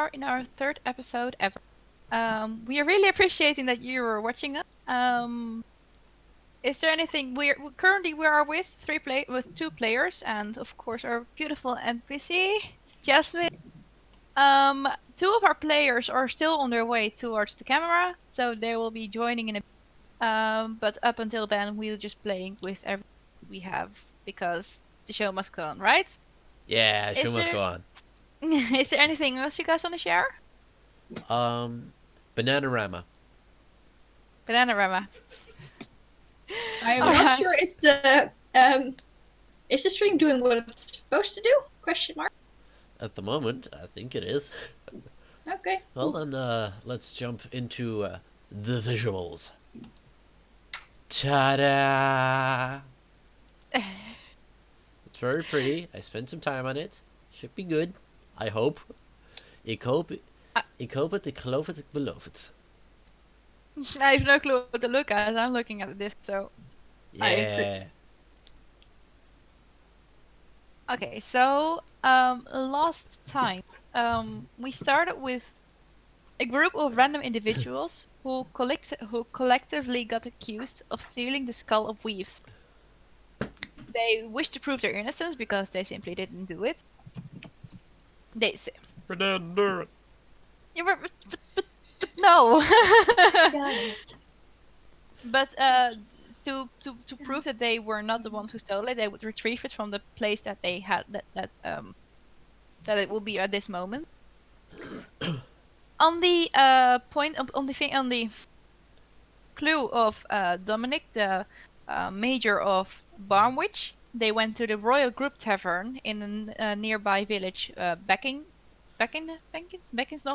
far in our 3rd episode ever. We are really appreciating that you are watching us. Is there anything we are with 2 players, and of course our beautiful NPC, Jasmine. 2 of our players are still on their way towards the camera, so they will be joining in a. But up until then, we'll just playing with everything we have because the show must go on, right? Yeah, show must go on. Is there anything else you guys want to share? Bananarama. Bananarama. I'm not sure if the is the stream doing what it's supposed to do? Question mark. At the moment, I think it is. Okay. Well, then let's jump into the visuals. Ta-da! It's very pretty. I spent some time on it. Should be good. I hope. Ik hoop het, ik geloof het, ik beloof het. I have no clue what to look at. I'm looking at the disc, so. Yeah. Okay, so last time we started with a group of random individuals who collectively got accused of stealing the skull of Weaves. They wished to prove their innocence because they simply didn't do it. They say. But no. Got it. But to prove that they were not the ones who stole it, they would retrieve it from the place that they had that it will be at this moment. On the on the clue of Dominic, the major of Barnwich, they went to the Royal Group Tavern in a nearby village, Beckinsdale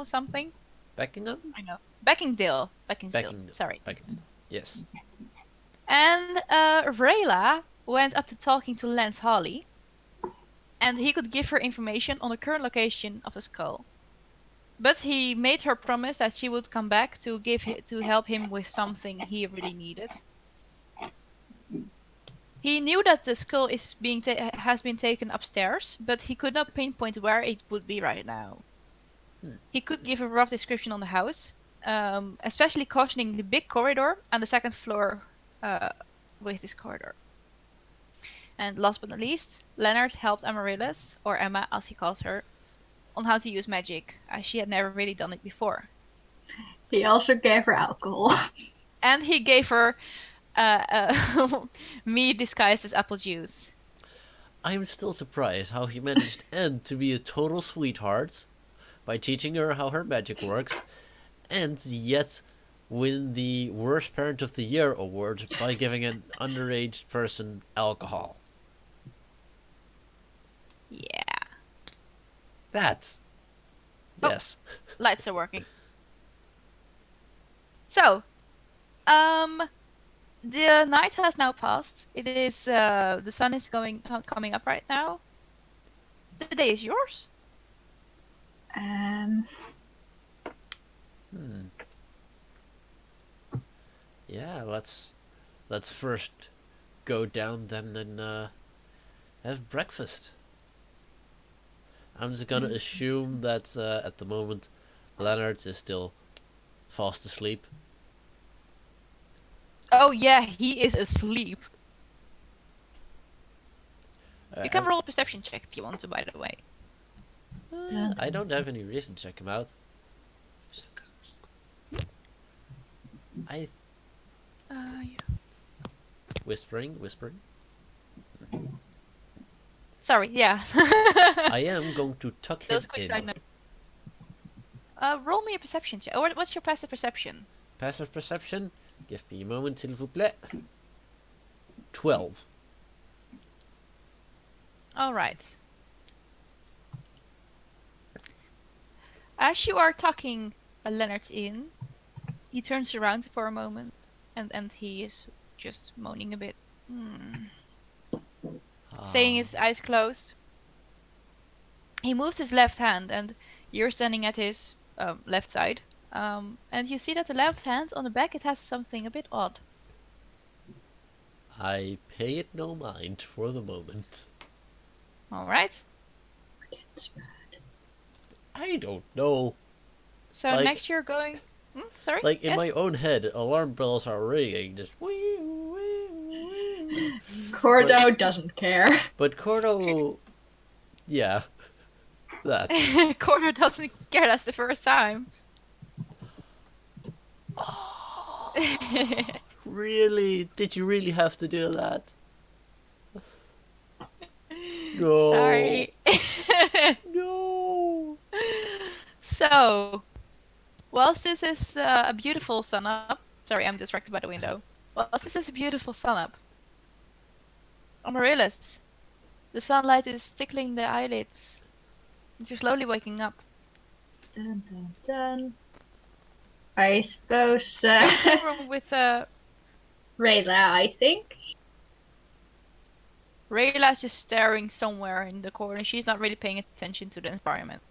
something. Beckingham? I know. Beckingdale. Sorry. Yes. And Raylah went up to talking to Lance Harley, and he could give her information on the current location of the skull. But he made her promise that she would come back to help him with something he really needed. He knew that the skull has been taken upstairs, but he could not pinpoint where it would be right now. He could give a rough description on the house, especially cautioning the big corridor and the 2nd floor with this corridor. And last but not least, Leonard helped Amaryllis, or Emma as he calls her, on how to use magic, as she had never really done it before. He also gave her alcohol. And he gave her me disguised as apple juice. I'm still surprised how he managed Anne to be a total sweetheart by teaching her how her magic works, and yet win the Worst Parent of the Year award by giving an underage person alcohol. Yeah. That's... Yes. Lights are working. So, the night has now passed. It is, the sun is coming up right now. The day is yours. Yeah, let's first go down then and have breakfast. I'm just gonna assume that at the moment Leonard is still fast asleep. Oh yeah, he is asleep. You can roll a perception check if you want to, by the way. I don't have any reason to check him out. Yeah. Whispering. Sorry, yeah. I am going to tuck him in. Roll me a perception check. Or what's your passive perception? Passive perception? Give me a moment, s'il vous plaît. 12. Alright. As you are tucking Leonard in, he turns around for a moment, and he is just moaning a bit. Staying his eyes closed. He moves his left hand, and you're standing at his left side. And you see that the left hand on the back, it has something a bit odd. I pay it no mind for the moment. Alright. I don't know. So Like- next you're going. Sorry. Like in Yes? my own head, alarm bells are ringing, just wee wee wee. Cordo doesn't care. But Cordo, yeah, that's. Corner doesn't care. That's the first time. Really? Did you really have to do that? No. Sorry. No. So, whilst this is a beautiful sun up. Sorry, I'm distracted by the window. Whilst this is a beautiful sun up. Amaryllis, the sunlight is tickling the eyelids. And you're slowly waking up. Dun, dun, dun. I suppose What's wrong with Raylah, I think. Rayla's just staring somewhere in the corner. She's not really paying attention to the environment.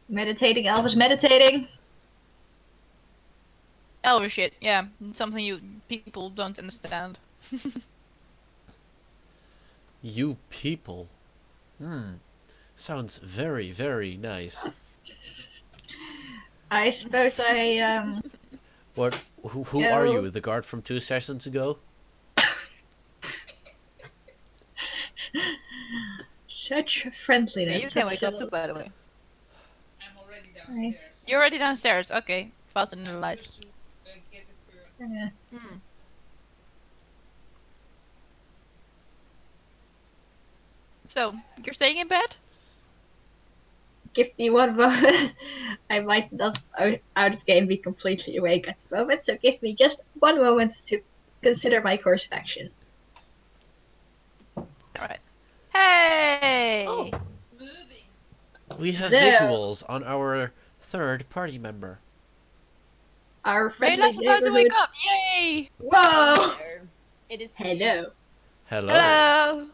Meditating, Elvis meditating. Elder shit, yeah. Something you people don't understand. You people. Sounds very, very nice. I suppose I What? Who are you? The guard from 2 sessions ago? such Yeah, friendliness. you can wake such up too, by the way. I'm already downstairs. You're already downstairs. Okay, faster than the light. Just to get a pure. Yeah. So, you're staying in bed? Give me one moment. I might not out of game be completely awake at the moment, so give me just one moment to consider my course of action. Alright. Hey! Oh. Moving. We have There. visuals on our 3rd party member. Our friendly Rayla's about to wake neighborhood. up! Yay! Whoa! It is. Hello. Hello. Hello!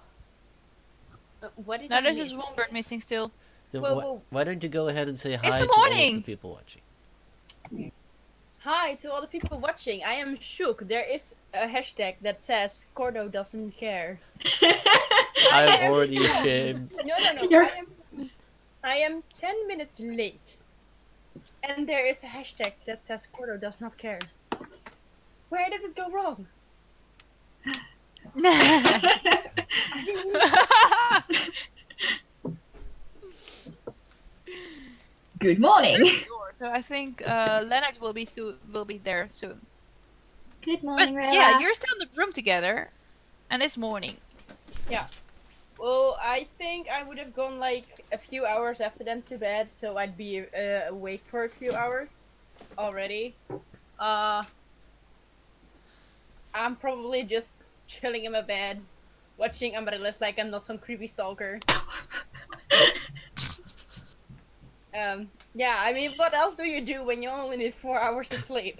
What did Now I there's miss? just one bird missing still. Then Whoa, why, whoa. why don't you go ahead and say hi the to all of the morning. people watching? Hi to all the people watching. I am shook. There is a hashtag that says Cordo doesn't care. I'm already ashamed. No. You're- I am 10 minutes late. And there is a hashtag that says Cordo does not care. Where did it go wrong? Good morning. So I think Leonard will be there soon. Good But morning, Rayla. yeah, you're still in the room together, and it's morning. Well, I think I would have gone like a few hours after them to bed, so I'd be awake for a few hours already. I'm probably just chilling in my bed, watching Amaryllis like I'm not some creepy stalker. Yeah, I mean, what else do you do when you only need 4 hours of sleep?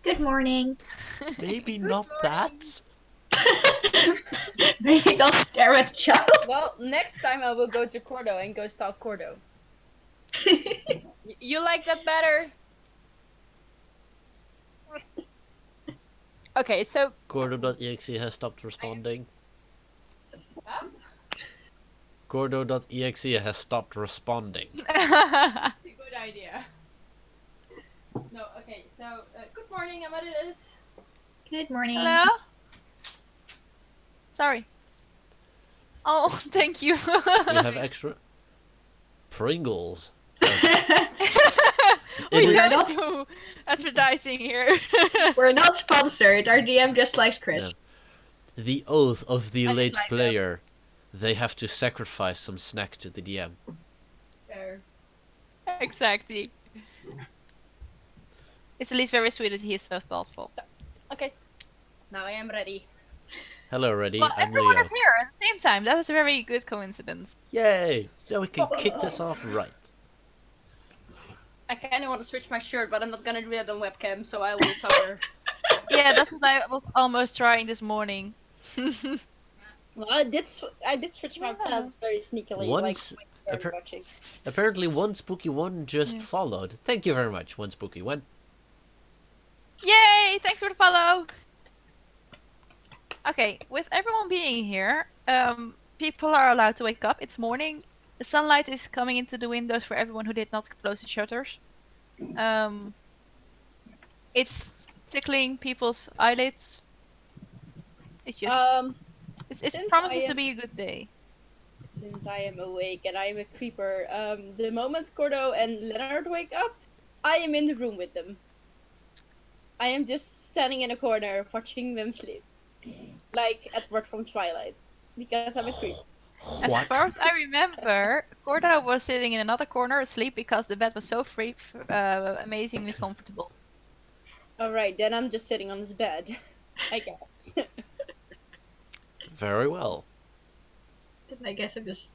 Good morning. Maybe not that. Maybe don't stare at the child. Well, next time I will go to Cordo and go stalk Cordo. You like that better? Okay, so Gordo.exe has stopped responding. Huh? Gordo.exe has stopped responding. a good idea. No, okay, so good morning, Amaryllis. Good morning. Hello? Sorry. Oh, thank you. We have extra Pringles. We It is- don't do advertising here. We're not sponsored. Our DM just likes Chris. The oath of the I just late like them. player. They have to sacrifice some snacks to the DM. Fair. Exactly. It's at least very sweet that he is so thoughtful. Okay, now I am ready. Hello, ready? Well, I'm everyone Leo. is here at the same time. That is a very good coincidence. Yay! Now we can kick this off right. I kinda want to switch my shirt, but I'm not gonna do that on webcam, so I will suffer. Yeah, that's what I was almost trying this morning. Well, I did switch my Yeah. pants very sneakily, Once- like when you were appar- watching. Apparently, one spooky one just Yeah. followed. Thank you very much, one spooky one. Yay! Thanks for the follow. Okay, with everyone being here, people are allowed to wake up. It's morning. The sunlight is coming into the windows for everyone who did not close the shutters. It's tickling people's eyelids. It's just, it Since promises to be a good day. Since I am awake and I am a creeper, the moment Cordo and Leonard wake up, I am in the room with them. I am just standing in a corner watching them sleep. Like Edward from Twilight. Because I'm a creep. As What? far as I remember, Corda was sitting in another corner asleep because the bed was so amazingly comfortable. Alright, then I'm just sitting on his bed. I guess. Very well. Then I guess I'm just.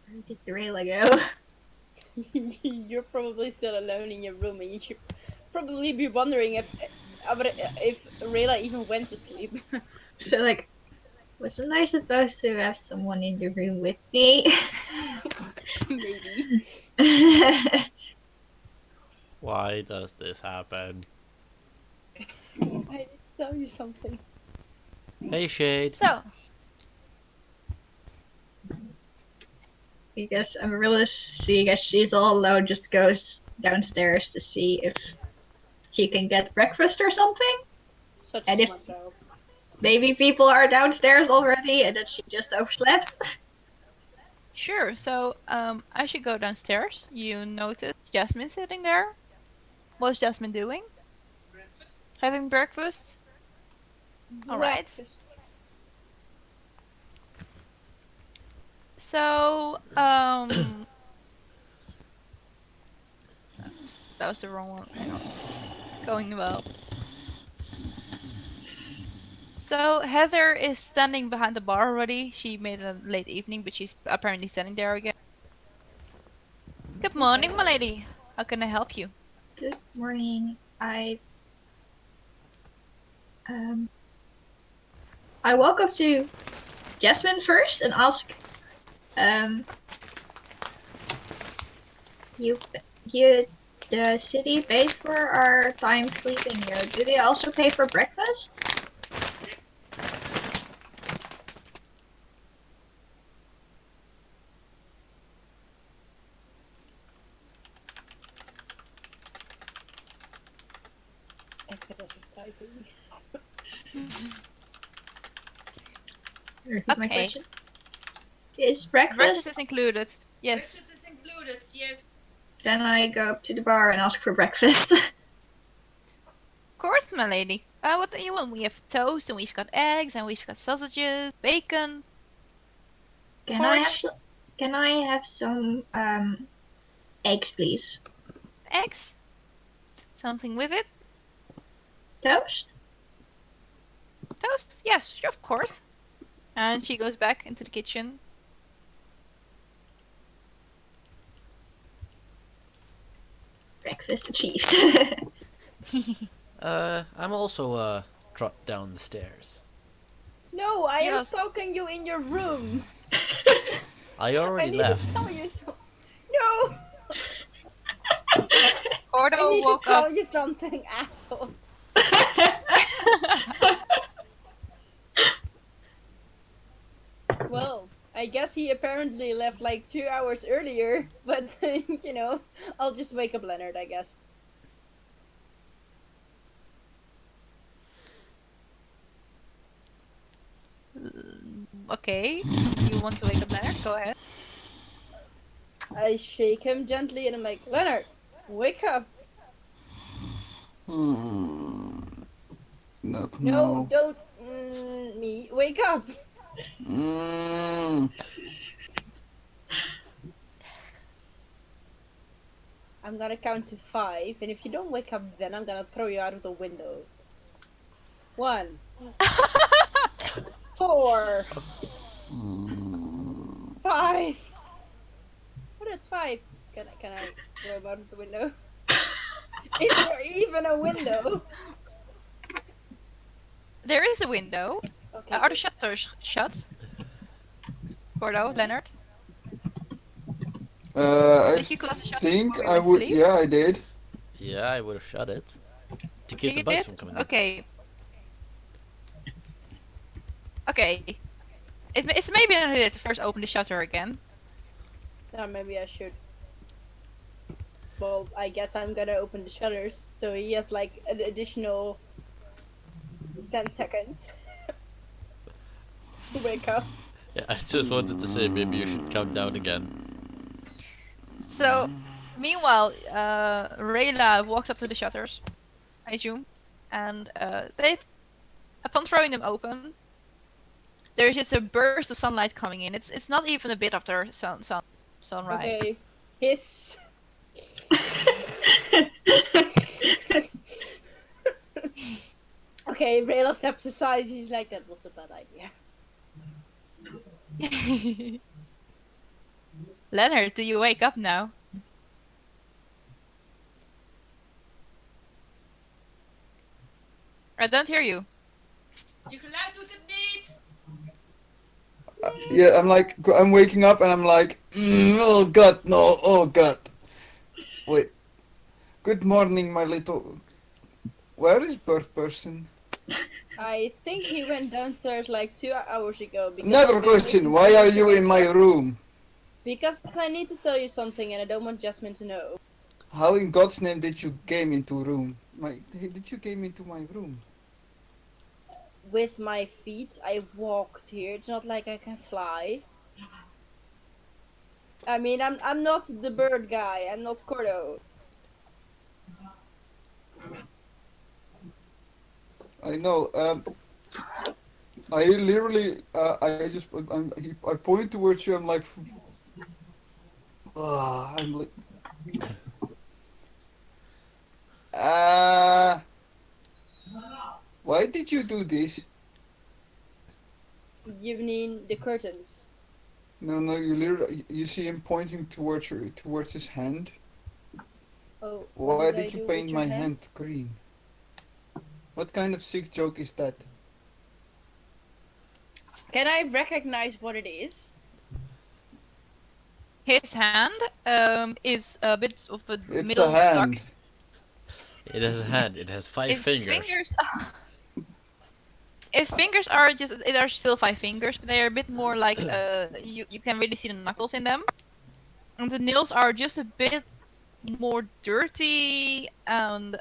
Where did Raylah go? You're probably still alone in your room and you should probably be wondering if Rayla even went to sleep. So like, wasn't I supposed to have someone in the room with me? Maybe. Why does this happen? I need to tell you something. Hey, Shade. So, I guess Amaryllis, seeing as she's all alone, just goes downstairs to see if she can get breakfast or something. Such And a if- smart girl. Maybe people are downstairs already and that she just overslept. sure. So, I should go downstairs. You notice Jasmine sitting there. What's Jasmine doing? Breakfast? Having breakfast? Alright. Breakfast. So, that was the wrong one. Hang on. Going well. So Heather is standing behind the bar already. She made a late evening, but she's apparently standing there again. Good morning, my lady. How can I help you? Good morning. I walk up to Jasmine first and ask, you the city paid for our time sleeping here. Do they also pay for breakfast? Aggressive typing. Repeat my Okay. question. Is breakfast? Breakfast is included. Yes. Breakfast is included, yes. Then I go up to the bar and ask for breakfast. Of course, my lady. What do you want? We have toast, and we've got eggs, and we've got sausages, bacon. Can I have Porridge. some? Can I have some eggs, please? Eggs. Something with it. Toast? Toast? Yes, sure, of course. And she goes back into the kitchen. Breakfast achieved. I'm also, trot down the stairs. No, I am Yes. stalking you in your room. I I already need left. to tell you so. No! Gordo I need to woke tell up. you something, asshole. Well, I guess he apparently left like 2 hours earlier, but you know, I'll just wake up Leonard, I guess. Okay. You want to wake up Leonard? Go ahead. I shake him gently and I'm like, Leonard, wake up. No. No, don't me. Wake up. Mm. I'm gonna count to 5, and if you don't wake up, then I'm gonna throw you out of the window. 1, 4, 5. Oh, that's 5. Can I throw him out of the window? Is there even a window? There is a window. Okay. Are the shutters shut? Gordo, Leonard? I Did you close the shutters think before we I went to would. sleep? Yeah, I did. Yeah, I would have shut it. To keep the You bugs did? from coming in. Okay. Okay. It's maybe an idea to first open the shutter again. Yeah, maybe I should. Well, I guess I'm gonna open the shutters, so he has like an additional 10 seconds to wake up. Yeah, I just wanted to say maybe you should count down again. So, meanwhile, Raylah walks up to the shutters, I assume, and upon throwing them open, there's just a burst of sunlight coming in. It's not even a bit after sunrise. Okay. Hiss. Okay, Rayla steps aside. He's like, that was a bad idea. Leonard, do you wake up now? I don't hear you. Je geluid doet het niet! Yeah, I'm waking up and I'm like, oh god, no, oh god. Wait. Good morning, my little. Where is bird person? I think he went downstairs like 2 hours ago. Because Another I've been question. waiting Why for are him to you in wake my up. room? Because I need to tell you something and I don't want Jasmine to know. How in God's name did you came into room? Did you came into my room? With my feet, I walked here. It's not like I can fly. I mean, I'm not the bird guy. I'm not Cordo. I know. I literally, I point towards you. I'm like, I'm like, why did you do this? You mean the curtains? No, you see him pointing towards his hand. Oh, Why what did I you do paint with your my hand green? What kind of sick joke is that? Can I recognize what it is? His hand is a bit of a It's middle a hand. dark. It has a hand. It has 5 His fingers. His fingers are they are still 5 fingers, but they are a bit more like you can really see the knuckles in them. And the nails are just a bit more dirty, and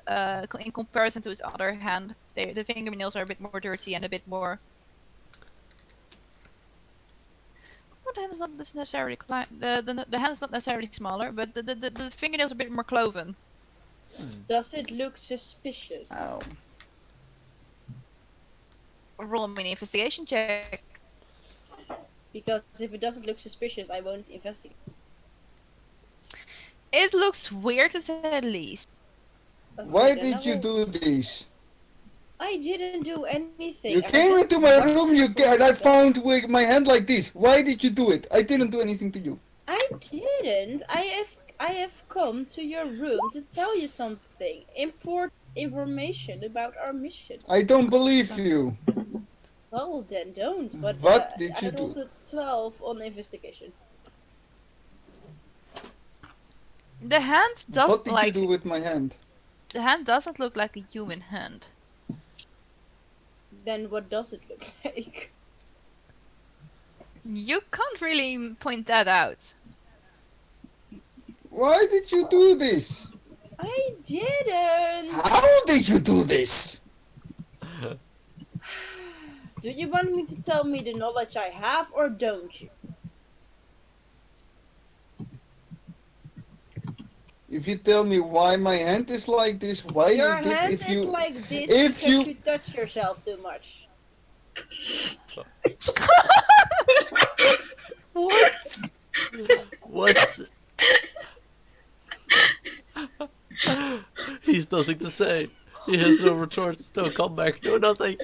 in comparison to his other hand, the fingernails are a bit more dirty and a bit more. Well, the hand is not necessarily the hand is not necessarily smaller, but the fingernails are a bit more cloven. Does it look suspicious? Ow. Roll me an investigation check. Because if it doesn't look suspicious, I won't investigate. It looks weird to say the least. Okay, Why then did I you will- do this? I didn't do anything. You I was came just into my watching room, and I the- found with my hand like this. Why did you do it? I didn't do anything to you. I didn't. I have come to your room to tell you something. Important information about our mission. I don't believe you. Well, then don't. But What did I you rolled do? a 12 on investigation. The hand does What did like you do with my hand? the hand doesn't look like a human hand. Then what does it look like? You can't really point that out. Why did you do this? I didn't. How did you do this? Do you want me to tell me the knowledge I have, or don't you? If you tell me why my hand is like this, why Your you did hand if is you like this if because you- you touch yourself too much. What? What? He's nothing to say. He has no retorts, no comeback, no nothing.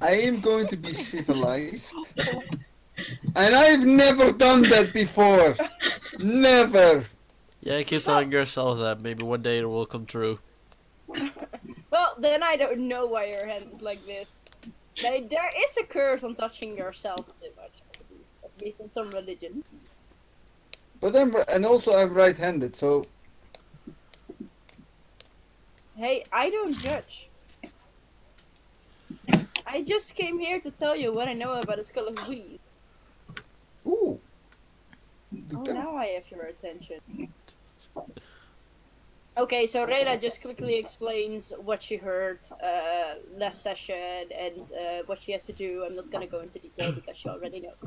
I am going to be civilized. And I've never done that before. Never. Yeah, keep telling yourself that. Maybe one day it will come true. Well, then I don't know why your hand is like this. There is a curse on touching yourself too much. At least in some religion. But and also I'm right-handed, so Hey, I don't judge. I just came here to tell you what I know about the skull of weed. Ooh. Do Oh, tell. now I have your attention. Okay, so Raylah just quickly explains what she heard last session and what she has to do. I'm not gonna go into detail because she already knows.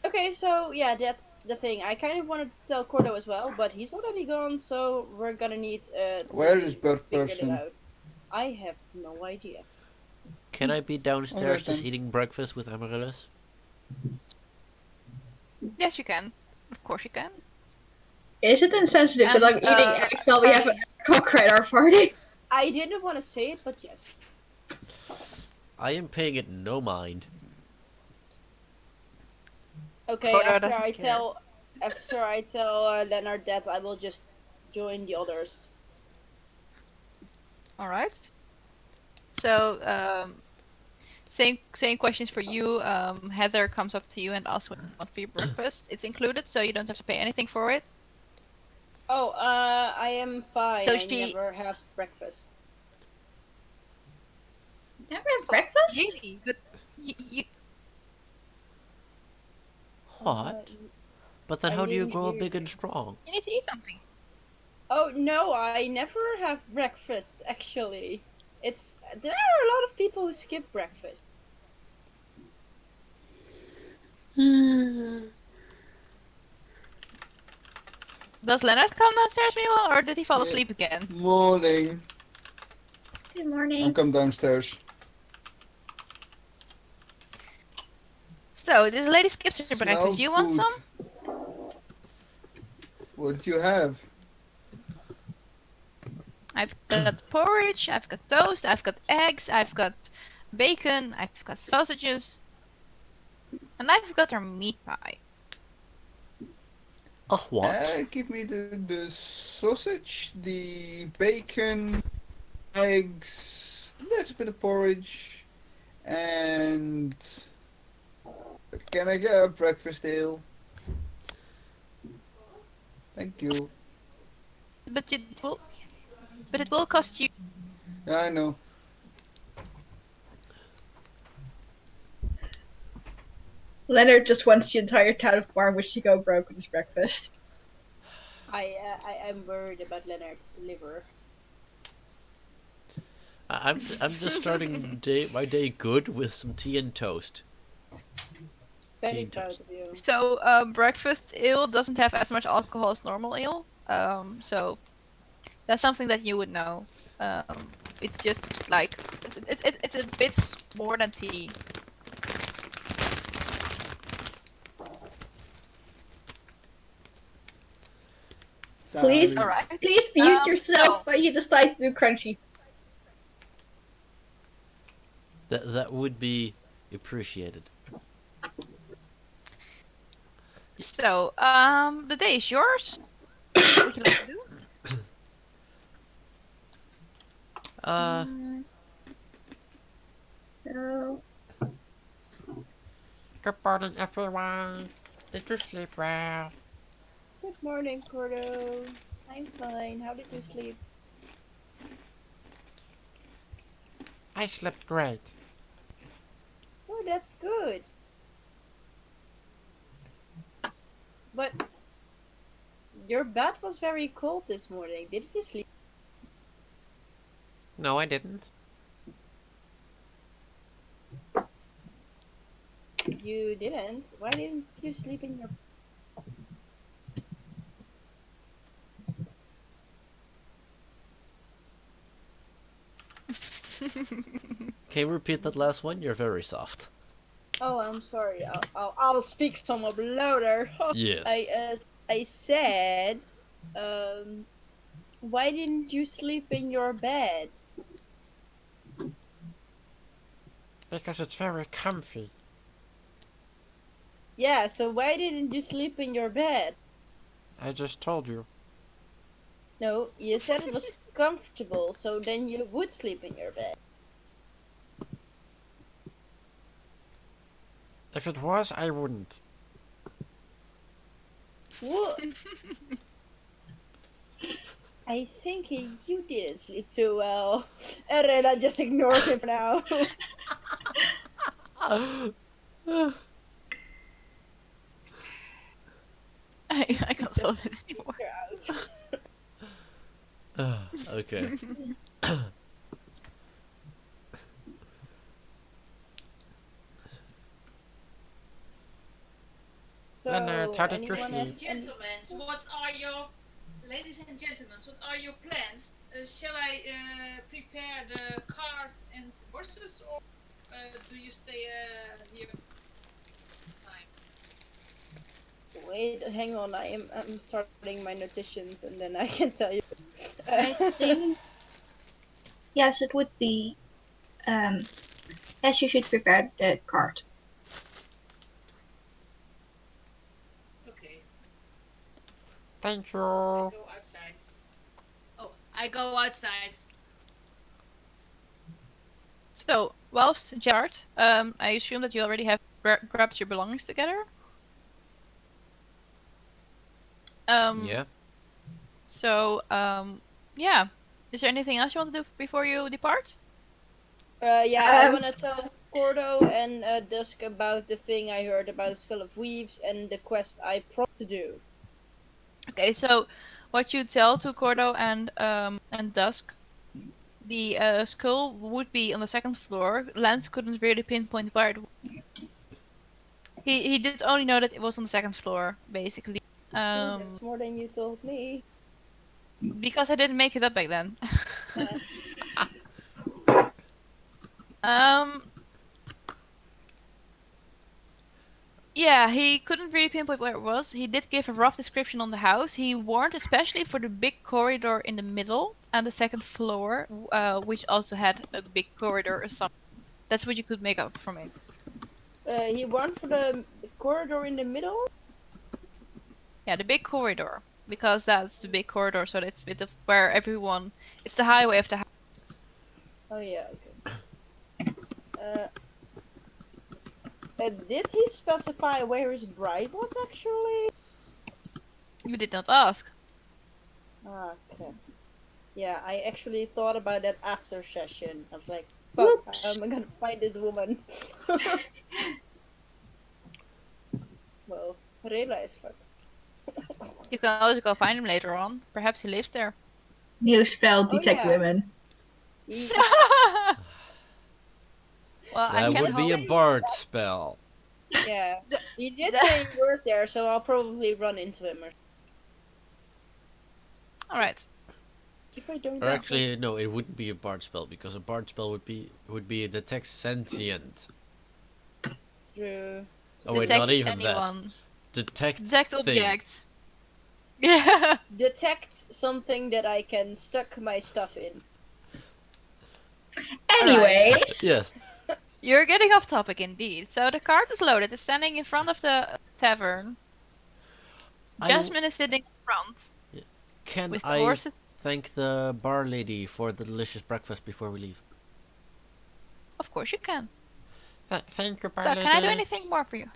Okay, so yeah, that's the thing. I kind of wanted to tell Cordo as well, but he's already gone, so we're gonna need Where to is bird figure person? it out. I have no idea. Can I be downstairs Alright just then. eating breakfast with Amaryllis? Yes, you can. Of course you can. Is it insensitive that I'm And, eating eggs while we have a cock at our party? I didn't want to say it, but yes. I am paying it no mind. Okay, Cordo after doesn't I care. tell Leonard that I will just join the others. All right. So, same questions for you. Heather comes up to you and asks what you want for your breakfast. It's included, so you don't have to pay anything for it. Oh, I am fine. So I she- never have breakfast. Never have breakfast? Really? But you What? But then I how do you didn't grow hear big and you. strong? need to eat something. Oh no, I never have breakfast. Actually, there are a lot of people who skip breakfast. Does Leonard come downstairs meanwhile, or did he fall Yeah. asleep again? Morning. Good I'll morning. come downstairs. So this lady skips her breakfast. Smells You want good. some? What do you have? I've got porridge. I've got toast. I've got eggs. I've got bacon. I've got sausages, and I've got our meat pie. What? Give me the sausage, the bacon, eggs, a little bit of porridge, and can I get a breakfast ale? Thank you. But it will cost you. Yeah, I know. Leonard just wants the entire town of Barnwich to go broke with his breakfast. I am worried about Leonard's liver. I'm just starting my day good with some tea and toast. Very Teen proud toast. of you. So breakfast ale doesn't have as much alcohol as normal ale. So that's something that you would know. It's just like it's a bit more than tea. Please, Sorry. Alright. please mute So- yourself when you decide to do crunchy. That would be appreciated. So the day is yours. What would you like to do? No. Good morning, everyone. Did you sleep well? Good morning, Cordo. I'm fine. How did you sleep? I slept great. Oh, that's good. But your bed was very cold this morning. Did you sleep? No, I didn't. You didn't. Why didn't you sleep in your? Can you repeat that last one? You're very soft. Oh, I'm sorry. I'll speak somewhat louder. Yes. I said, why didn't you sleep in your bed? Because it's very comfy. Yeah. So why didn't you sleep in your bed? I just told you. No, you said it was comfortable. So then you would sleep in your bed. If it was, I wouldn't. What? I think you didn't sleep too well. And Raylah just ignores him for now. I can't solve it anymore. You're out. Okay. So, Leonard, how did you anyone sleep? have Gentlemen, what are your ladies and gentlemen? What are your plans? Shall I prepare the cart and horses, or do you stay here time? Wait, hang on. I'm starting my notations and then I can tell you. I think yes, it would be. Yes, you should prepare the card. Okay, Thank I you. go outside. Oh, I go outside. So, whilst Gerard, I assume that you already have grabbed your belongings together. Yeah. So, yeah. Is there anything else you want to do before you depart? Yeah, I Um, wanna tell Cordo and Dusk about the thing I heard about the Skull of Weaves and the quest I promised to do. Okay, so what you tell to Cordo and Dusk, the skull would be on the second floor. Lance couldn't really pinpoint where it was. He did only know that it was on the second floor, basically. That's more than you told me. Because I didn't make it up back then. Uh, um, yeah, he couldn't really pinpoint where it was. He did give a rough description on the house. He warned especially for the big corridor in the middle and the second floor, which also had a big corridor or something. That's what you could make up from it. he went for the corridor in the middle. Yeah, the big corridor. Because that's the big corridor, so that's a bit of where everyone. It's the highway of the house. Oh yeah, okay. Did he specify where his bride was actually? You did not ask. Okay. Yeah, I actually thought about that after session. I was like, fuck, Whoops. how am I gonna find this woman? Well, Raylah is fucked. You can always go find him later on. Perhaps he lives there. New spell, Oh, detect yeah. women. He, Well, I That can't would be help. a bard spell. yeah, he did say he worked there, so I'll probably run into him. All right. If I don't Or know. actually, no, it wouldn't be a bard spell because a bard spell would be detect sentient. True. Oh wait, Detect not even anyone. that. Detect Detect thing. object. Yeah. Detect something that I can stuck my stuff in. Anyways, Yes. You're getting off topic indeed. So the cart is loaded. It's standing in front of the tavern. Jasmine is sitting in front Can with the I horses. thank the bar lady for the delicious breakfast before we leave? Of course you can. Thank you, bar So lady. can I do anything more for you?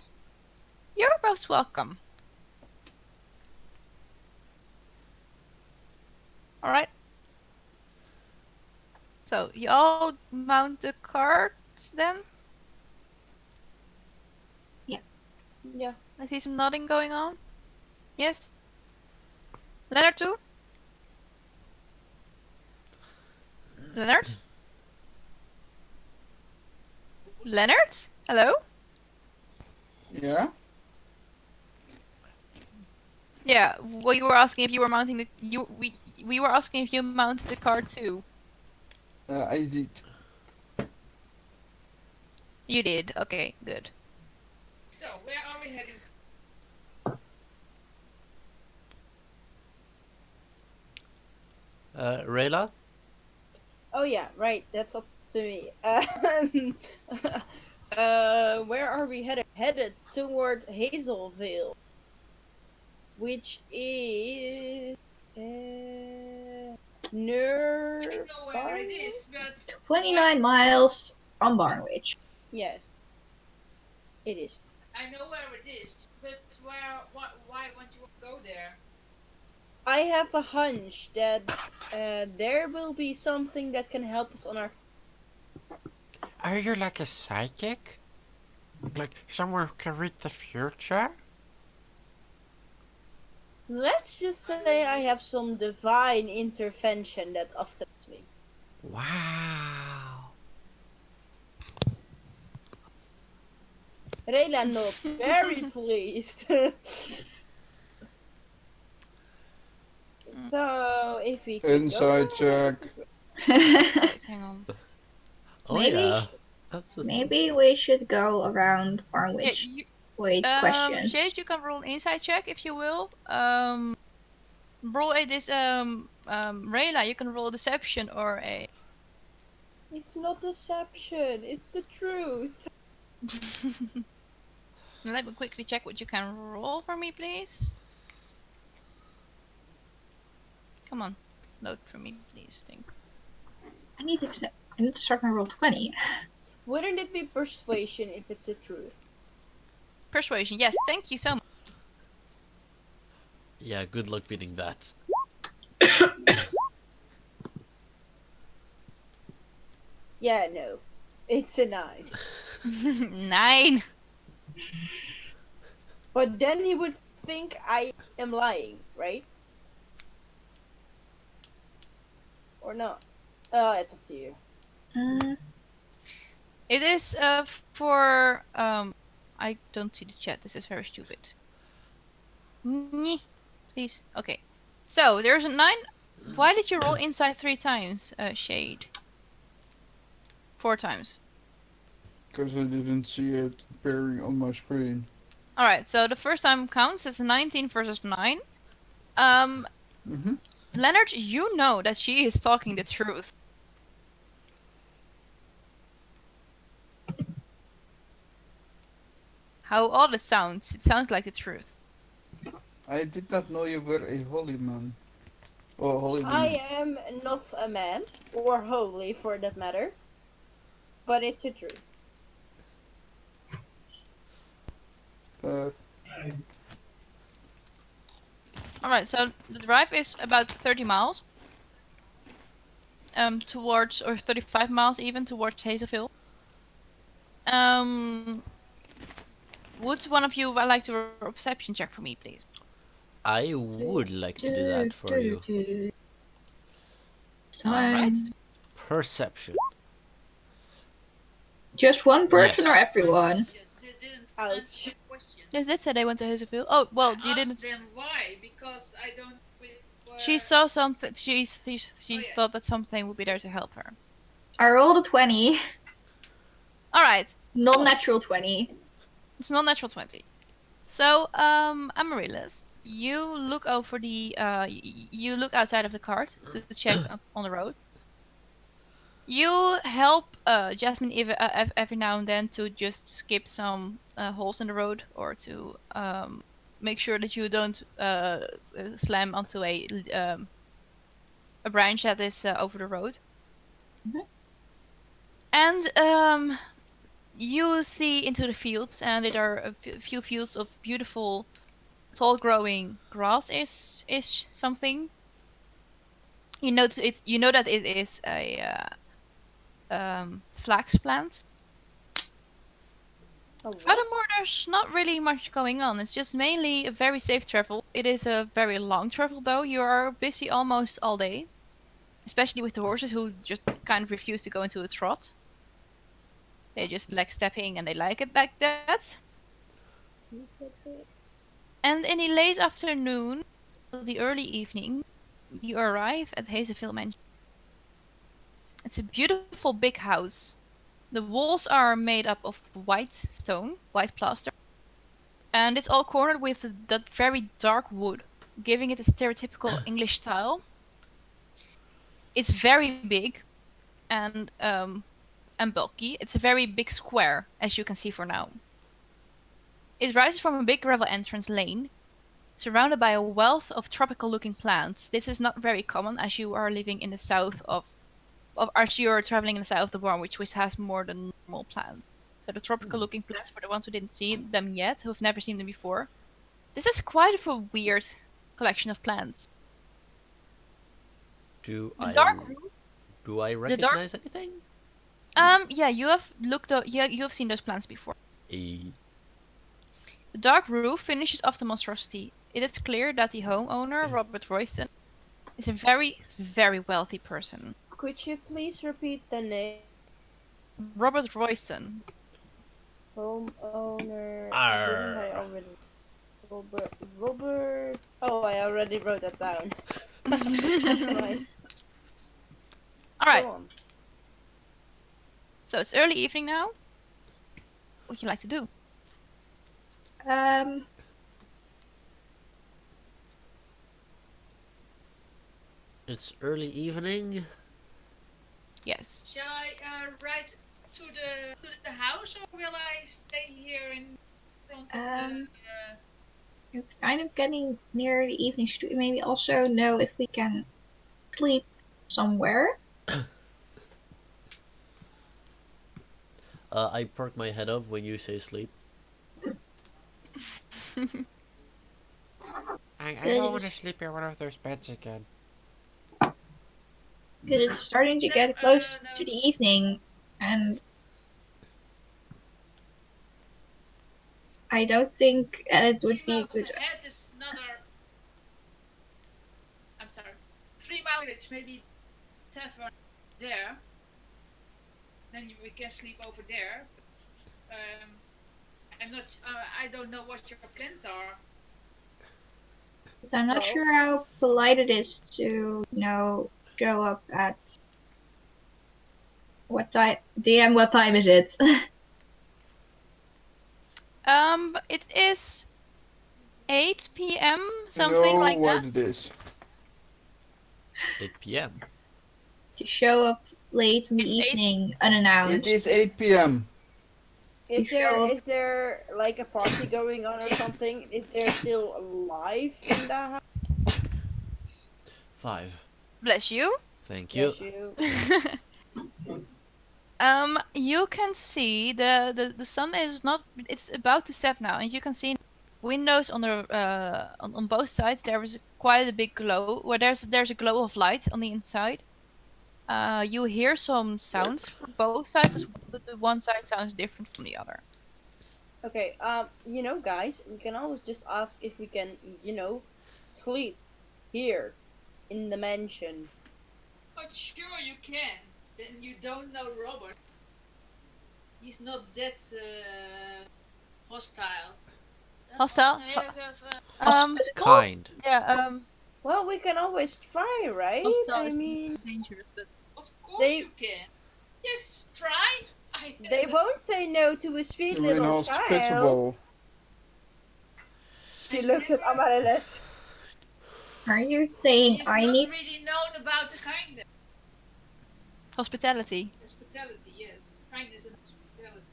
You're most welcome. All right. So you all mount the carts then? Yeah. I see some nodding going on. Yes. Leonard too? Leonard? Leonard? Hello? Yeah? Yeah, well, you were asking if you were mounting the we were asking if you mounted the car too. I did. You did. Okay, good. So, where are we heading? Rayla? Oh yeah, right. That's up to me. Where are we headed? Headed toward Hazelvale, which is near. I don't know where it is, but 29 miles from Barnwich. Yes, it is. I know where it is. But why won't you go there? I have a hunch that there will be something that can help us on our. Are you like a psychic? Like someone who can read the future? Let's just say I have some divine intervention that often helps me. Wow. Raylah nods, very pleased. So, if we could Inside go... check. Wait, hang on. Oh Maybe yeah, that's a thing. Maybe we should go around Yeah, Farmwich with questions. Jade, you can roll an insight check if you will. Roll a Rayla, you can roll deception or a. It's not deception, it's the truth. Let me quickly check what you can roll for me, please. Come on, load for me, please. Think. I need to start my roll 20. Wouldn't it be persuasion if it's the truth? Persuasion, yes. Thank you so much. Yeah, good luck beating that. Yeah, no. It's a 9. 9. But then he would think I am lying, right? Or not? It's up to you. It is for I don't see the chat. This is very stupid. Please. Okay. So there's a 9. Why did you roll inside 3 times, Shade? 4 times. Because I didn't see it appearing on my screen. Alright, so the first time counts. It's 19 versus 9. Leonard, you know that she is talking the truth. How odd it sounds. It sounds like the truth. I did not know you were a holy man. Or holy woman. I am not a man, or holy for that matter. But it's the truth. Alright, so the drive is about 30 miles. Towards, or 35 miles even, towards Hazelfale. Would one of you like to roll a perception check for me, please? I would like to do that for you. Alright. Perception. Just one person or Yes. everyone? They didn't Ouch. answer the question. Yes, they said they went to Hazelfale. Oh, well, you Ask didn't. them why, because I don't. She saw something. She yeah. thought that something would be there to help her. I rolled a 20. Alright. Non-natural 20. It's not natural 20. So, Amaryllis, you look over the, you look outside of the cart to check up on the road. You help Jasmine every now and then to just skip some holes in the road, or to make sure that you don't slam onto a branch that is over the road. And you see into the fields, and there are a few fields of beautiful, tall-growing grass. Is something. You know you know that it is a flax plant. Furthermore, there's not really much going on. It's just mainly a very safe travel. It is a very long travel, though. You are busy almost all day, especially with the horses, who just kind of refuse to go into a trot. They just like stepping, and they like it like that. And in the late afternoon, the early evening, you arrive at Hazelfale Manor. It's a beautiful big house. The walls are made up of white stone, white plaster, and it's all cornered with that very dark wood, giving it a stereotypical English style. It's very big and bulky. It's a very big square, as you can see for now. It rises from a big gravel entrance lane, surrounded by a wealth of tropical-looking plants. This is not very common, as you are living in the south as you are traveling in the south of the world, which has more than normal plants. So the tropical-looking plants, for the ones who didn't see them yet, who've never seen them before, this is quite a weird collection of plants. Do The I dark room. do I The dark. recognize anything? Yeah, you have looked. Yeah, you have seen those plans before. Eh, The dark roof finishes off the monstrosity. It is clear that the homeowner, Robert Royston, is a very, very wealthy person. Could you please repeat the name? Robert Royston. Homeowner. I think I Arr. already. Robert. Oh, I already wrote that down. Right. All right. Go on. So it's early evening now. What would you like to do? Um, It's early evening. Yes. Shall I ride to the house, or will I stay here in front of the? it's kind of getting near the evening. Should we maybe also know if we can sleep somewhere? I perk my head up when you say sleep. I Good. don't want to sleep in one of those beds again. Because it's starting to get close to the evening, and I don't think it would 3 be a miles good. ahead is another. I'm sorry. 3 mile village, maybe tavern there. Then we can sleep over there. I'm not. I don't know what your plans are. So I'm not Well- sure how polite it is to, show up at what time? DM, what time is it? It is 8 p.m. something know like what that. it is. 8 p.m. To show up late in the It's 8. evening unannounced. It is 8 p.m. Is To there show up- is there like a party going on or something? Is there still life in the house? 5. Bless you. Thank you. Bless you. You can see the sun is not. It's about to set now, and you can see windows on the on both sides. There is quite a big glow. Where there's a glow of light on the inside. You hear some sounds from both sides as well, but the one side sounds different from the other. Okay, guys, we can always just ask if we can, sleep here in the mansion. But sure you can. Then you don't know Robert. He's not that hostile. Hostile? Um, Kind. yeah. Well, we can always try, right? Hostile I is mean, dangerous, but Of course They- you can. Yes, try. they won't say no to a sweet Doing little child. hospitable. She looks at Amaryllis. Are you saying He's I not need? really known about the kindness. hospitality. Hospitality, yes. Kindness and hospitality.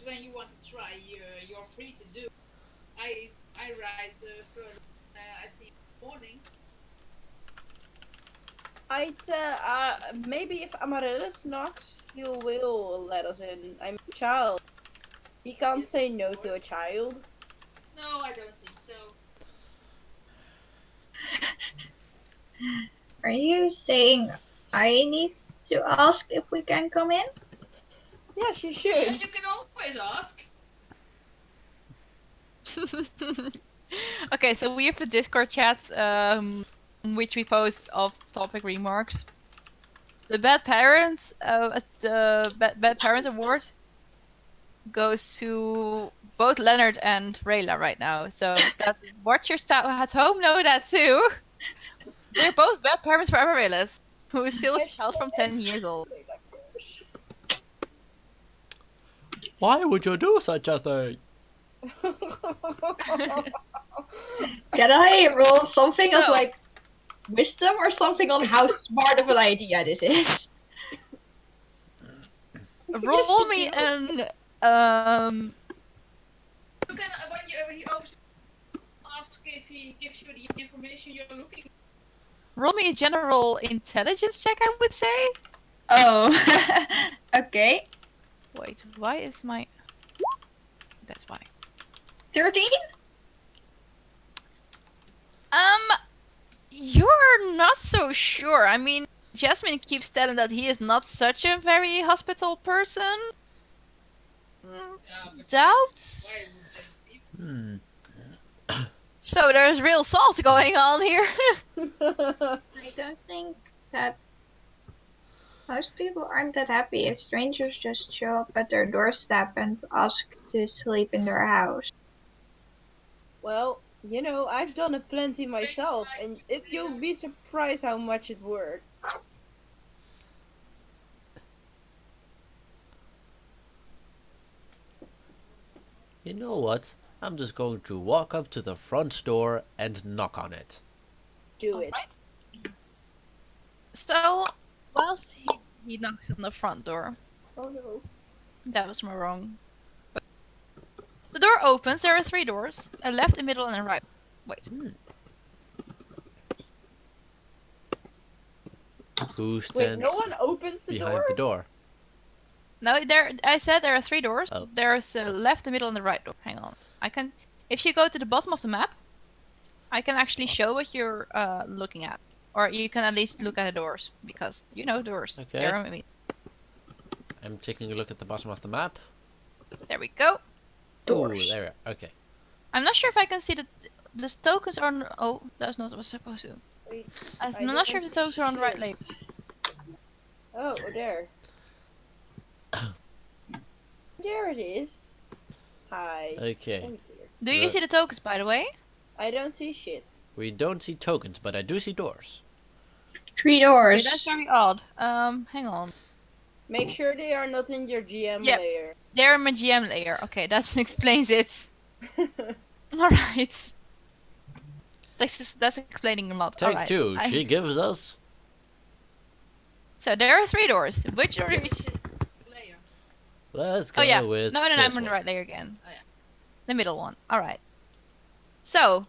When you want to try, you're free to do. I ride further. I see in the morning. Maybe if Amaryllis knocks, he will let us in. I'm a child. He can't Yes, say of no to a course. child. No, I don't think so. Are you saying I need to ask if we can come in? Yes, you Yeah, should. you can always ask. Okay, so we have a Discord chat, in which we post off-topic remarks. The bad parents, the bad parent award goes to both Leonard and Raylah right now. So that watchers at home know that too. They're both bad parents for Amaryllis, who is still a child from 10 years old. Why would you do such a thing? Can I roll something of No. like wisdom or something on how smart of an idea this is? Roll me an You can when he opens, ask if he gives you the information you're looking. roll me a general intelligence check, I would say. Oh, okay. Wait, why is my... That's why. 13? You're not so sure. I mean, Jasmine keeps telling that he is not such a very hospitable person. Doubts? Why would they leave? Hmm. So there's real salt going on here. I don't think that most people aren't that happy if strangers just show up at their doorstep and ask to sleep in their house. Well, I've done it plenty myself, and you'll be surprised how much it worked. You know what? I'm just going to walk up to the front door and knock on it. Do it. Alright. So, whilst he knocks on the front door, Oh no. that was my wrong. The door opens. There are 3 doors: a left, a middle, and a right. Wait. Who Wait, stands no one opens the behind door? the door? No, I said there are 3 doors. Oh. There's a left, a middle, and a right door. Hang on. If you go to the bottom of the map, I can actually show what you're looking at. Or you can at least look at the doors, because you know doors. Okay. I'm taking a look at the bottom of the map. There we go. Doors. Ooh, there we are. Okay. I'm not sure if I can see the tokens are oh, that's not what I was supposed to. Wait, I'm not sure if the tokens are on the right layer. Oh, there. There it is. Hi. Okay. Thank you. Do you see the tokens, by the way? I don't see shit. We don't see tokens, but I do see doors. 3 Okay, doors. that's very odd. Hang on. Make sure they are not in your GM Yep. layer. They're in my GM layer. Okay, that explains it. Alright. That's explaining a lot. Take Alright. 2. She gives us. So there are 3 doors. Which door do you see? Layer. Let's go Oh yeah. with No, I'm this on the one. right layer again. Oh, yeah. The middle one. Alright. So,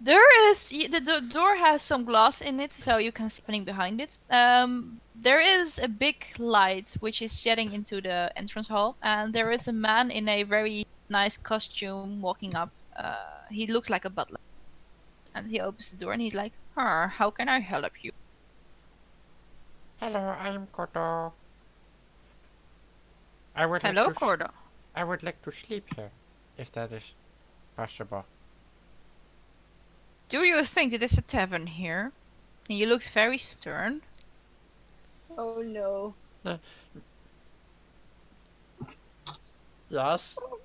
there is the door has some glass in it, so you can see something behind it. There is a big light which is shedding into the entrance hall, and there is a man in a very nice costume walking up. He looks like a butler, and he opens the door and he's like, how can I help you?" Hello, I'm Koto. I would Hello, like to Cordo. I would like to sleep here, if that is possible. Do you think it is a tavern here? And he looks very stern. Oh no. Yes. Oh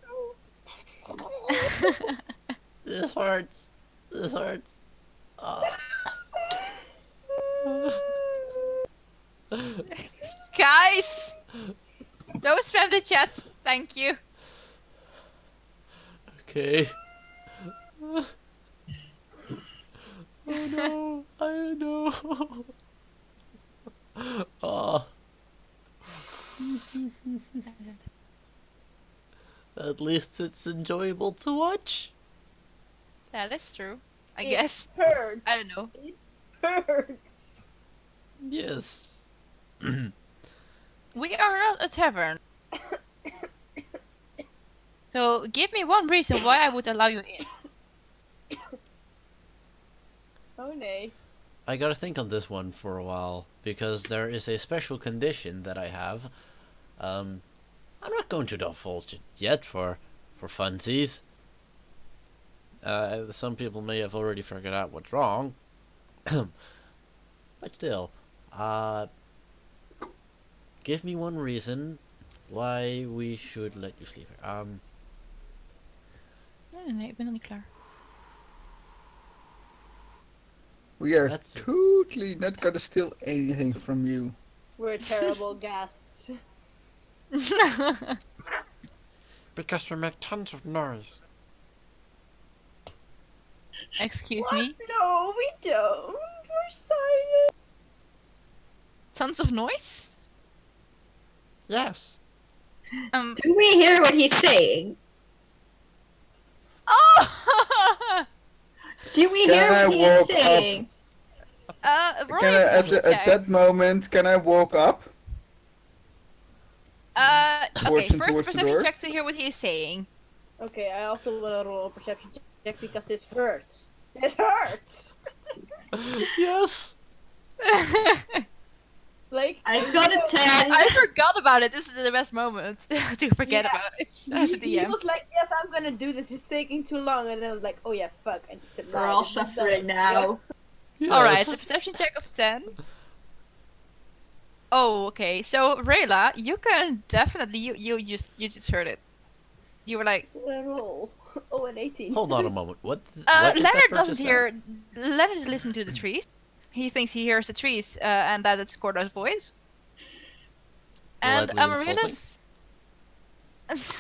This hurts. This hurts. Guys! Don't spam the chat. Thank you. Okay. Oh no. I know. Oh. At least it's enjoyable to watch. That is true. I It guess. hurts. I don't know. It hurts. Yes. We are not a tavern. So give me one reason why I would allow you in. Oh nay. I gotta think on this one for a while, because there is a special condition that I have. I'm not going to divulge it yet for funsies. Some people may have already figured out what's wrong. But still, give me one reason why we should let you sleep here. Nee, ik ben nog niet klaar. We are That's it. totally not gonna steal anything from you. We're terrible guests. Because we make tons of noise. Excuse What? me? No, we don't. We're silent. Tons of noise? Yes. Do we hear what he's saying? Oh! Do we Can hear I what he is walk up? saying? Roll Can a I, at, perception at check. that moment, can I walk up? Okay, towards first the perception door? check to hear what he is saying. Okay, I also want to roll a perception check because this hurts. This hurts. Yes. Like, I got a 10. I forgot about it. This is the best moment to forget Yeah. about it as a he DM. was like, yes, I'm gonna do this. It's taking too long. And I was like, oh yeah, fuck. I need to We're lie. all This is a suffering bad idea. now. Alright, Yes. a perception check of 10. Oh, okay. So Rayla, you can definitely you just heard it. You were like, What a roll. Oh, an 18. Hold on a moment. What did that Leonard person doesn't say? hear. Leonard is listening to the trees. He thinks he hears the trees, and that it's Cordo's voice. And Politely insulting. Amarilla's.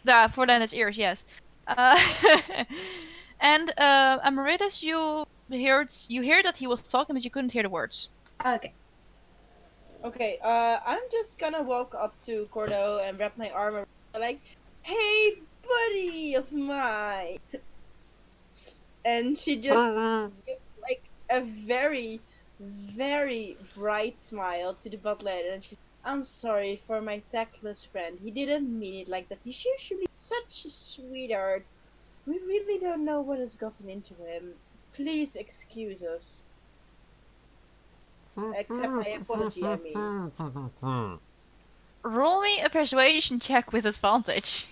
Yeah, for Leonard's ears, yes. Uh, and Amarilla's, you hear that he was talking, but you couldn't hear the words. Okay. Okay, I'm just gonna walk up to Cordo and wrap my arm around her, like, hey, buddy of mine. And she just gives like a very, very bright smile to the butler, and she's, I'm sorry for my tactless friend. He didn't mean it like that. He's usually such a sweetheart. We really don't know what has gotten into him. Please excuse us. Accept my apology, I mean. Roll me a persuasion check with advantage.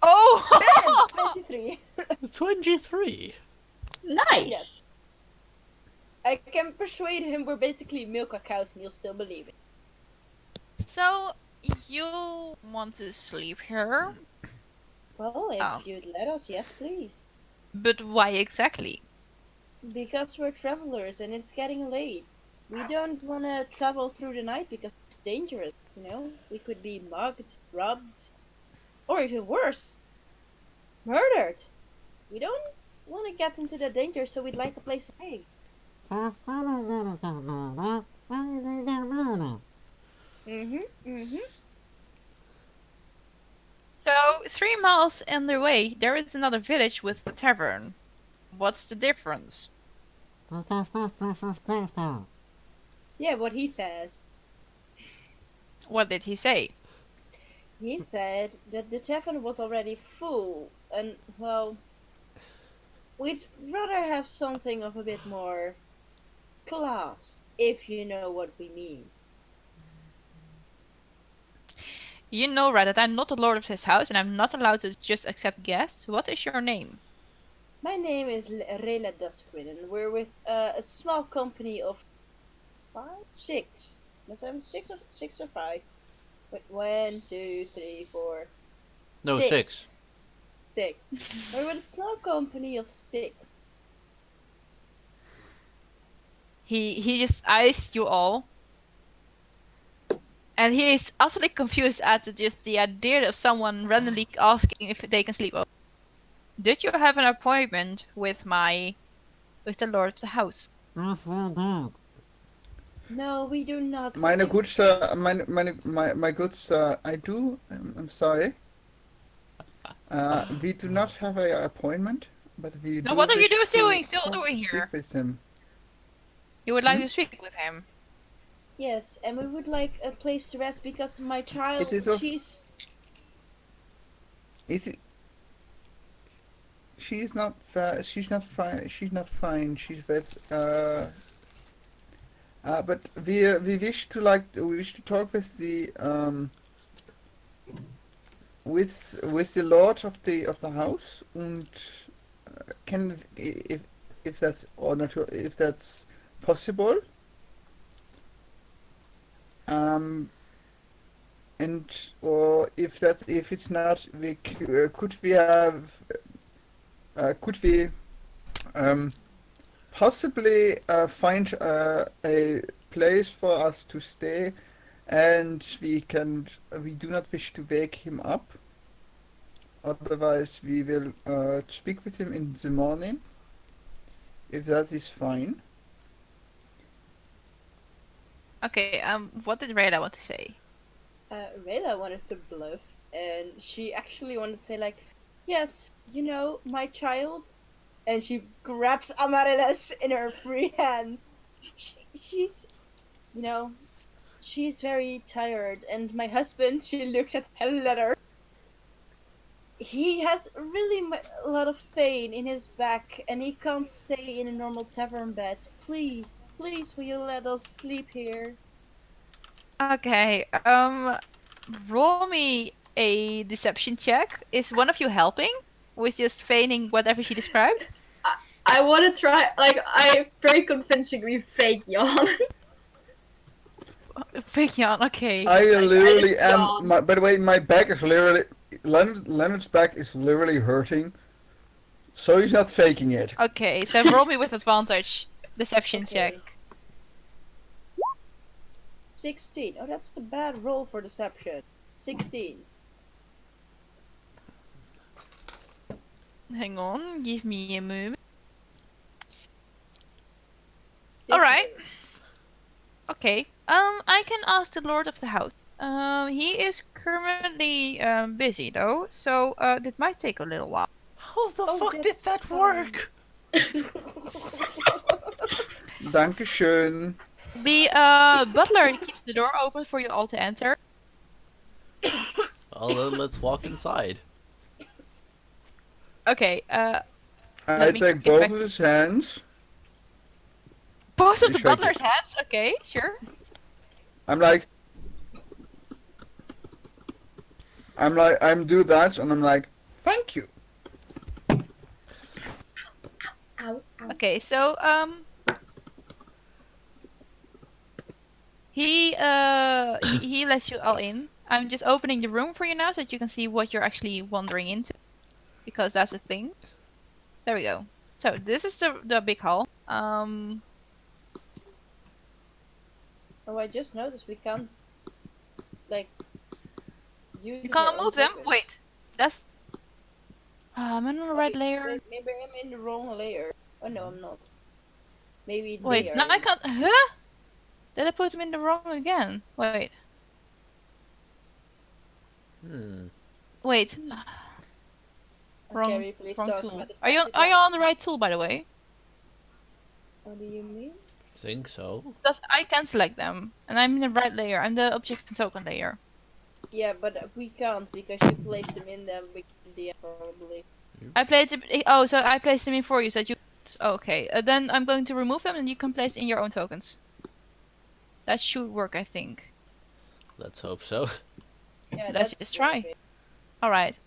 Oh! 23. 23. Nice. Yes. I can persuade him we're basically milk cows and he'll still believe it. So, you want to sleep here? Well, if Oh. you'd let us, yes, please. But why exactly? Because we're travelers and it's getting late. We don't want to travel through the night because it's dangerous, you know? We could be mugged, robbed, or even worse, murdered. We don't want to get into that danger, so we'd like a place to stay. So, 3 miles on their way, there is another village with a tavern. What's the difference? Yeah, what he says. What did he say? He said that the tavern was already full, and, well, we'd rather have something of a bit more class, if you know what we mean. You know, right, that I'm not the lord of this house and I'm not allowed to just accept guests. What is your name? My name is Raylah Duskrin, and we're with a small company of 6. Yes, I'm 6 or 5. Wait, 1, 2, 3, 4. No, 6. 6. We're with a small company of 6. He just eyes you all. And he is utterly confused at just the idea of someone randomly asking if they can sleep over. Did you have an appointment with the lord of the house? No, we do not. Meine good sir, my good sir, I do. I'm sorry. We do not have an appointment, but we No, do what are you wish doing? to Still doing speak here? with him. You would like to speak with him. Yes, and we would like a place to rest because my child, It is of- she's... Is it? She's not. She's not fine. She's not fine. She's with. But we wish to talk with the with the lord of the house, and can if that's or not if that's possible. And or if it's not, could we have could we possibly find a place for us to stay, and we do not wish to wake him up. Otherwise, we will speak with him in the morning, if that is fine. Okay, what did Rayla want to say? Rayla wanted to bluff, and she actually wanted to say, like, yes, you know, my child, and she grabs Amaryllis in her free hand. She's, you know, she's very tired, and my husband, she looks at her letter. he has really a lot of pain in his back, and he can't stay in a normal tavern bed. Please, please, will you let us sleep here? Okay. Roll me a deception check. Is one of you helping with just feigning whatever she described? I want to try. Like, I very convincingly fake yawn. Fake yawn. Okay. I I literally just am. yawn. By the way, my back is literally. Leonard's back is literally hurting. So he's not faking it. Okay. So roll me with advantage. Deception check. Okay. 16. Oh, that's a bad roll for deception. 16. Hang on. Give me a moment. This Alright. way. Okay. I can ask the lord of the house. He is currently busy though, so that might take a little while. How the Oh, fuck did that's that fine. work? Dankeschön. The butler keeps the door open for you all to enter. Well, then let's walk inside. Okay. I Let me take get both back- of his hands. Both of You the shake butler's it. hands. Okay, sure. I'm do that, and I'm like, thank you. Ow, ow. Okay, so he lets you all in. I'm just opening the room for you now so that you can see what you're actually wandering into, because that's a thing. There we go. So this is the big hall. Oh, I just noticed we can't, like, use You our can't own move them. tokens. Wait, that's. I'm on the right layer. Wait, maybe I'm in the wrong layer. Oh no, I'm not. Maybe Wait, they now are. I can't. Huh? Did I put them in the wrong again? Wait. Wait. Okay, Wrong, we please wrong talk tool. about the Are you fact that- on the right tool, by the way? What do you mean? Think so. Because I can select them, and I'm in the right layer. I'm the object and token layer. Yeah, but we can't because you placed them in them with the probably. I placed it. Oh, so I placed them in for you, so that you. Okay, then I'm going to remove them, and you can place in your own tokens. That should work, I think. Let's hope so. Yeah, Let's that's just try. okay. All right.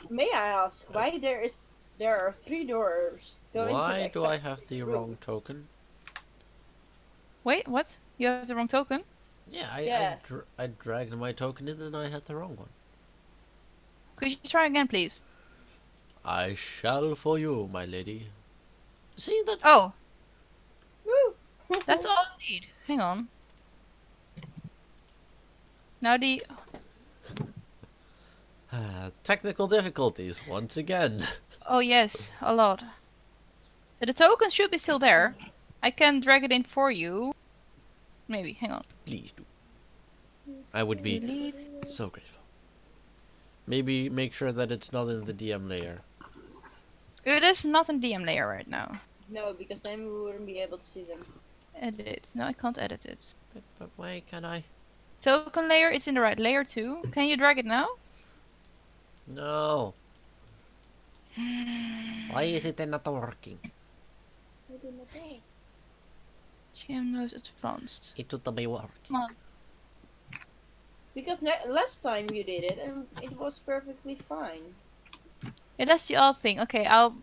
May I ask why there are 3 doors going to Why the do I exact have same the room? wrong token? Wait, what? You have the wrong token. Yeah, Yeah. I dragged my token in and I had the wrong one. Could you try again, please? I shall for you, my lady. See, that's... Oh, Woo! that's all I need. Hang on. Now the. Technical difficulties, once again. Oh yes, a lot. So the token should be still there. I can drag it in for you. Maybe. Hang on. Please do. I would be Delete. so grateful. Maybe make sure that it's not in the DM layer. It is not in DM layer right now. No, because then we wouldn't be able to see them. Edit. No, I can't edit it. But why can I? Token layer, it's in the right layer too. Can you drag it now? No. Why is it not working? GM knows advanced. It should be working. Come on. Because last time you did it and it was perfectly fine. Yeah, that's the odd thing. Okay, I'll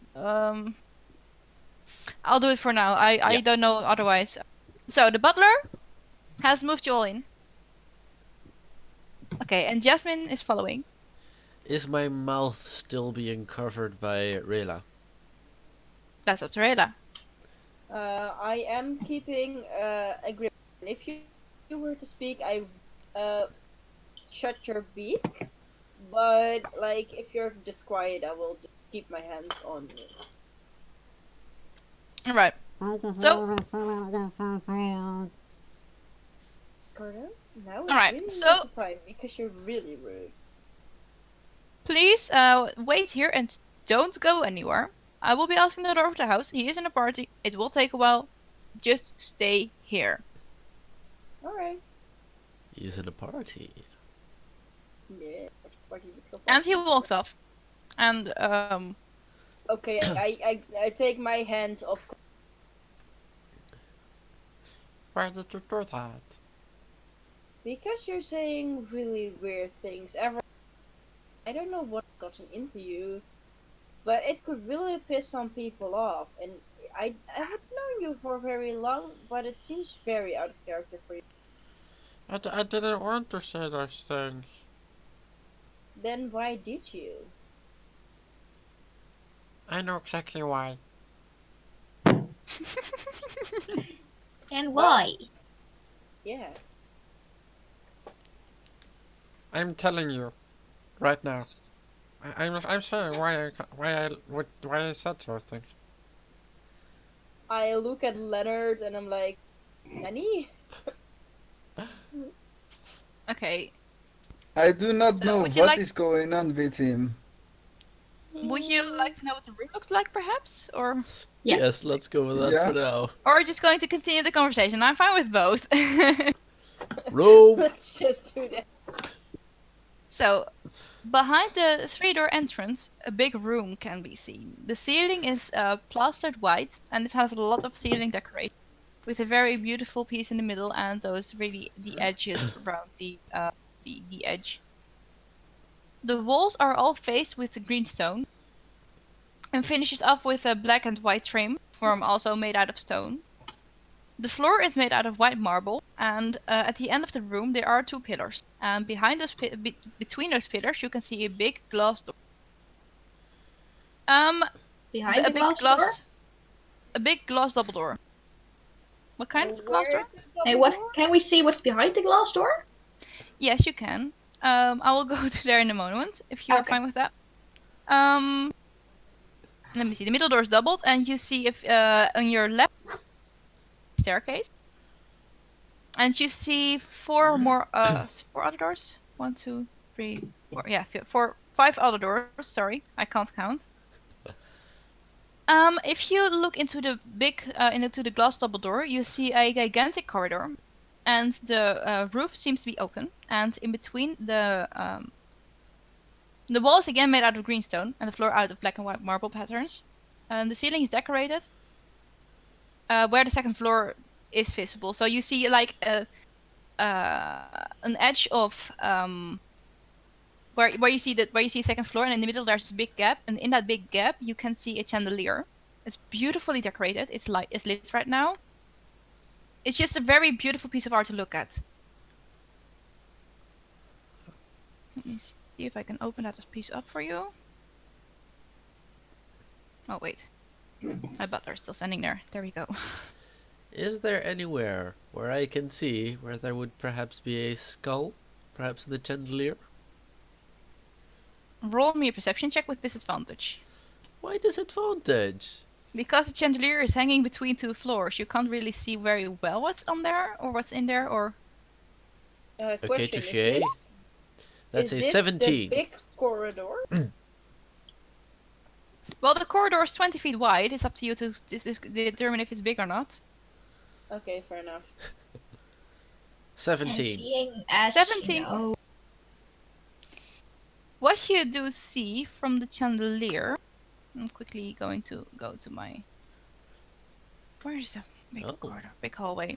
do it for now. I Yeah. don't know otherwise. So the butler has moved you all in. Okay, and Jasmine is following. Is my mouth still being covered by Raylah? That's up to Raylah. I am keeping a grip. If you were to speak, I shut your beak. But like, if you're just quiet, I will just keep my hands on you. Alright. So Gordon, now is Alright, really so- not the time because you're really rude. please wait here and don't go anywhere. I will be asking the lord of the house. He is in a party. It will take a while. Just stay here. Alright. He's in a party. Yeah. Party, let's go And party. he walks off. And Okay, I take my hand off. Why did you do that? Because you're saying really weird things. I don't know what's gotten into you, but it could really piss some people off. And I haven't known you for very long, but it seems very out of character for you. I didn't want to say those things. Then why did you? I know exactly why. And Well, why? yeah. I'm telling you, right now. I'm saying why I said those things. I look at Leonard and I'm like, Nani? okay, I do not so know would you what like is going on with him. to know what the room looks like, perhaps, Yeah. Yes, let's go with that Yeah. for now. or just going to continue the conversation? I'm fine with both. Rome. Let's just do that. So, behind the three-door entrance, a big room can be seen. The ceiling is plastered white, and it has a lot of ceiling decoration, with a very beautiful piece in the middle and those really the edges around the edge. The walls are all faced with the green stone, and finishes off with a black and white trim, form also made out of stone. The floor is made out of white marble, and at the end of the room there are two pillars. And behind those between those pillars, you can see a big glass door. Um, Behind a the big glass door? a big glass double door. What kind of glass Where door? is the Hey, double what? door? Can we see what's behind the glass door? Yes, you can. I will go to there in a moment if you are Okay. fine with that. Let me see. The middle door is doubled, and you see if on your left staircase, and you see four other doors. One, two, three, four. Yeah, five other doors. Sorry, I can't count. If you look into the into the glass double door, you see a gigantic corridor, and the roof seems to be open. And in between the wall is again made out of green stone, and the floor out of black and white marble patterns. And the ceiling is decorated, where the second floor is visible. So you see like an edge of where you see second floor, and in the middle there's a big gap, and in that big gap you can see a chandelier. It's beautifully decorated. It's lit right now. It's just a very beautiful piece of art to look at. Let me see if I can open that piece up for you. Oh wait, my butler's still standing there. There we go. Is there anywhere where I can see where there would perhaps be a skull? Perhaps in the chandelier? Roll me a perception check with disadvantage. Why disadvantage? Because the chandelier is hanging between two floors, you can't really see very well what's on there or what's in there. Or Okay, Question: touche. That's a is this 17. the big corridor? well, the corridor is 20 feet wide. It's up to you to determine if it's big or not. Okay, fair enough. 17. And seeing as 17. you know. What you do see from the chandelier, I'm quickly going to go to my. Where's the big corridor, big hallway?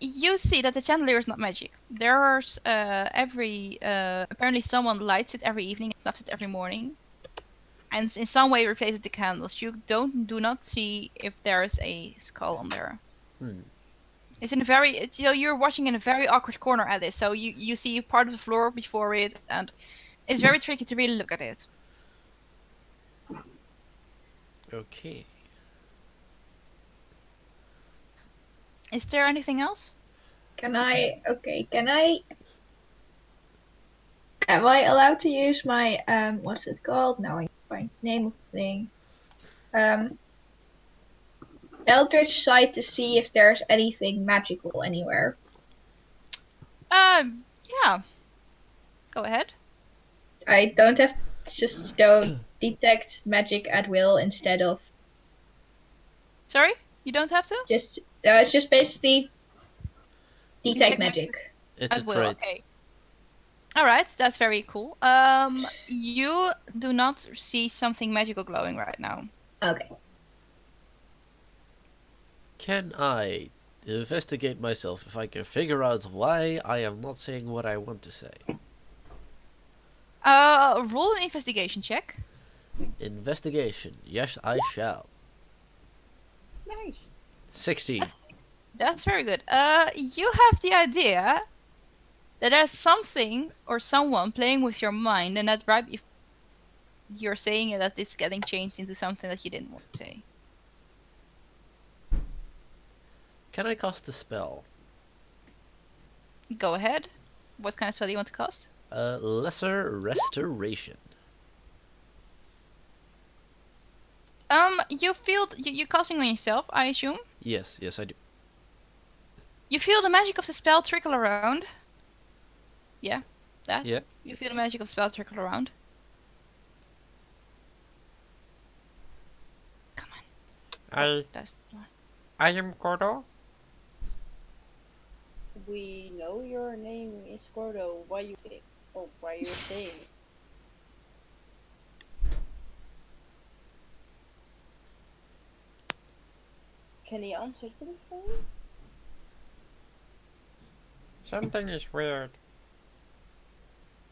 You see that the chandelier is not magic. There's apparently someone lights it every evening and snuffs it every morning, and in some way replaces the candles. You do not see if there's a skull on there. It's in a you're watching in a very awkward corner at this, so you see part of the floor before it, and it's very tricky to really look at it. Okay. Is there anything else? Can I? Okay. Can I? Am I allowed to use my what's it called? Now I find the name of the thing. Eldritch sight to see if there's anything magical anywhere. Yeah. Go ahead. I don't have to just detect magic at will instead of Sorry, you don't have to. just it's just basically detect magic. It's a At will. trait. Okay. All right, that's very cool. You do not see something magical glowing right now. Okay. Can I investigate myself if I can figure out why I am not saying what I want to say? Roll an investigation check. Investigation. Yes, I shall. Nice. 16. That's very good. You have the idea that there's something or someone playing with your mind, and that right if you're saying it, that it's getting changed into something that you didn't want to say. Can I cast a spell? Go ahead. What kind of spell do you want to cast? Lesser Restoration. You feel you're casting on yourself, I assume. Yes, I do. You feel the magic of the spell trickle around. Yeah, that. Yeah. You feel the magic of the spell trickle around. Come on. That's I am Gordo. We know your name is Gordo. Why you saying? Oh, why you're saying? Can he answer to the phone? Something is weird.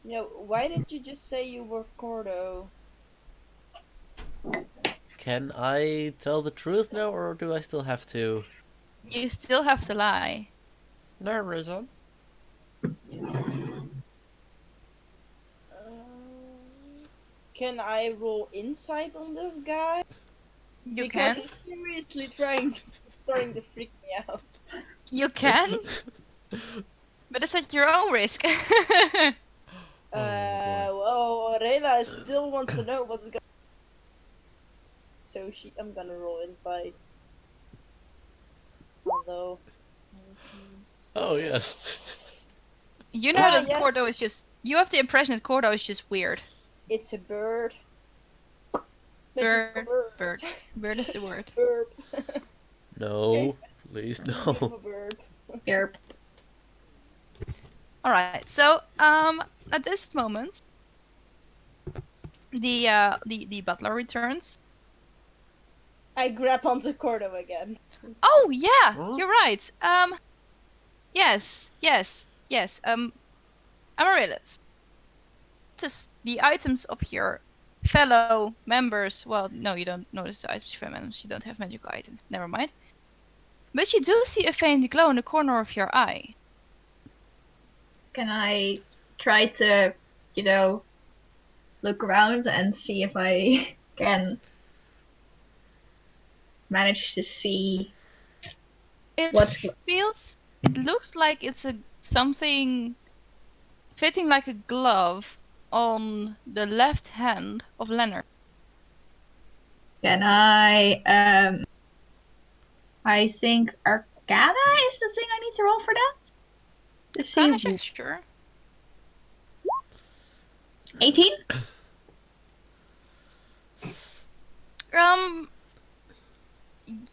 No, why did you just say you were Gordo? Can I tell the truth now, or do I still have to? You still have to lie. No reason. Can I roll insight on this guy? You Because can. he's seriously starting to freak me out. You can. But it's at your own risk. Well, Raylah still wants to know what's going on. So I'm gonna roll insight. Although... Oh, yes. You know that yes. Cordo is just... You have the impression that Cordo is just weird. It's a bird. Bird. Bird is the word. Bird. No, please, I'm a no. bird. Yerp. Alright, so, at this moment, the butler returns. I grab onto Cordo again. Oh, yeah, Huh? you're right. Yes. Amaryllis. The items of your fellow members. Well, no, you don't notice the items of your fellow members. You don't have magical items. Never mind. But you do see a faint glow in the corner of your eye. Can I try to, look around and see if I can manage to see It what's... It looks like it's something fitting like a glove on the left hand of Leonard. Can I think Arcana is the thing I need to roll for that? To see Arcana check, sure. 18?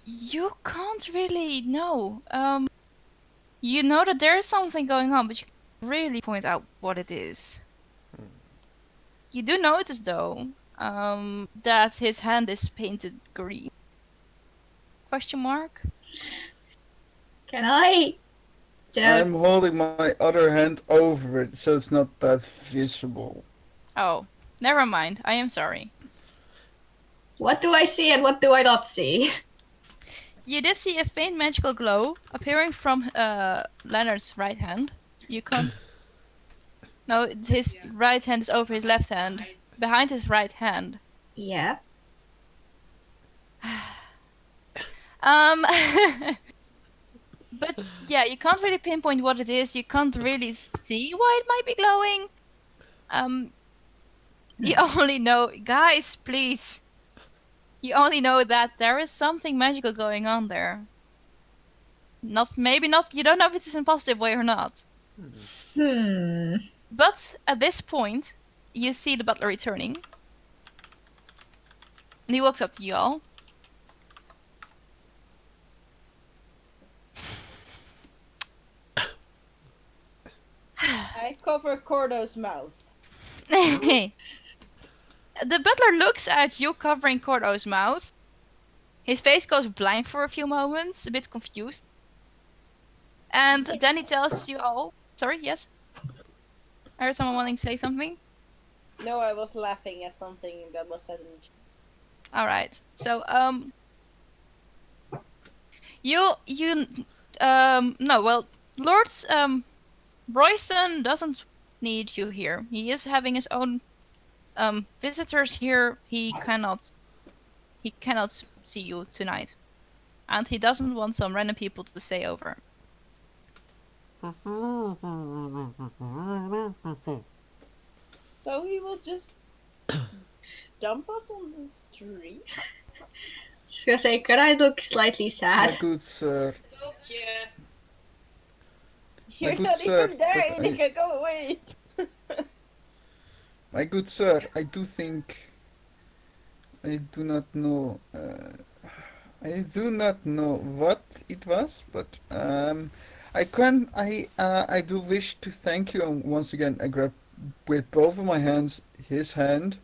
You can't really know. You know that there is something going on, but you can't really point out what it is. You do notice, though, that his hand is painted green. Question mark? Can I... I'm holding my other hand over it, so it's not that visible. Oh, never mind. I am sorry. What do I see and what do I not see? You did see a faint magical glow appearing from Leonard's right hand. You can't... No, his right hand is over his left hand. Behind his right hand. Yeah. But yeah, you can't really pinpoint what it is. You can't really see why it might be glowing. You only know... Guys, please. You only know that there is something magical going on there. Maybe not. You don't know if it is in a positive way or not. But at this point, you see the butler returning. And he walks up to you all. I cover Cordo's mouth. The butler looks at you covering Cordo's mouth. His face goes blank for a few moments, a bit confused. And then he tells you all... Sorry, yes? I heard someone wanting to say something. No, I was laughing at something that was said in the chat. Alright, so, Lord, Royston doesn't need you here. He is having his own, visitors here. He cannot see you tonight. And he doesn't want some random people to stay over. So he will just dump us on the street? Just gonna say, could I look slightly My sad? good sir. Told you. You're good not sir, even there, but Inika, go away! My good sir, I do think I do not know what it was, but I do wish to thank you, and once again I grab with both of my hands his hand.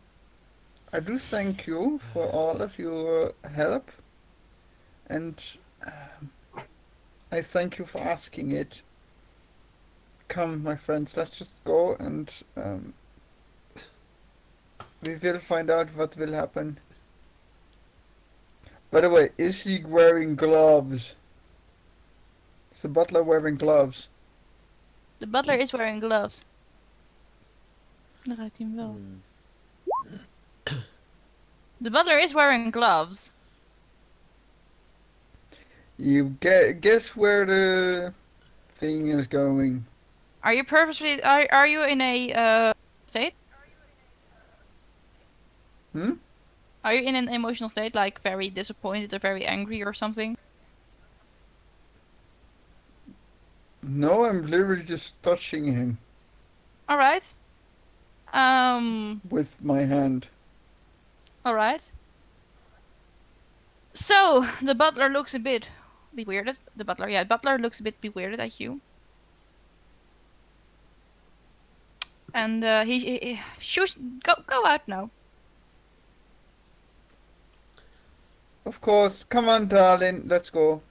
I do thank you for all of your help, and I thank you for asking it. Come, my friends, let's just go, and we will find out what will happen. By the way, is he wearing gloves? Is the butler wearing gloves? The butler is wearing gloves. Dan ruikt hij hem wel. The butler is wearing gloves. You guess where the thing is going? Are you purposely... Are you in a, state? Hmm? Are you in an emotional state, like very disappointed or very angry or something? No, I'm literally just touching him Alright. with my hand. Alright. So, the butler looks a bit bewildered. The butler looks a bit bewildered at you. And he shoots... Go out now. Of course, come on, darling, let's go.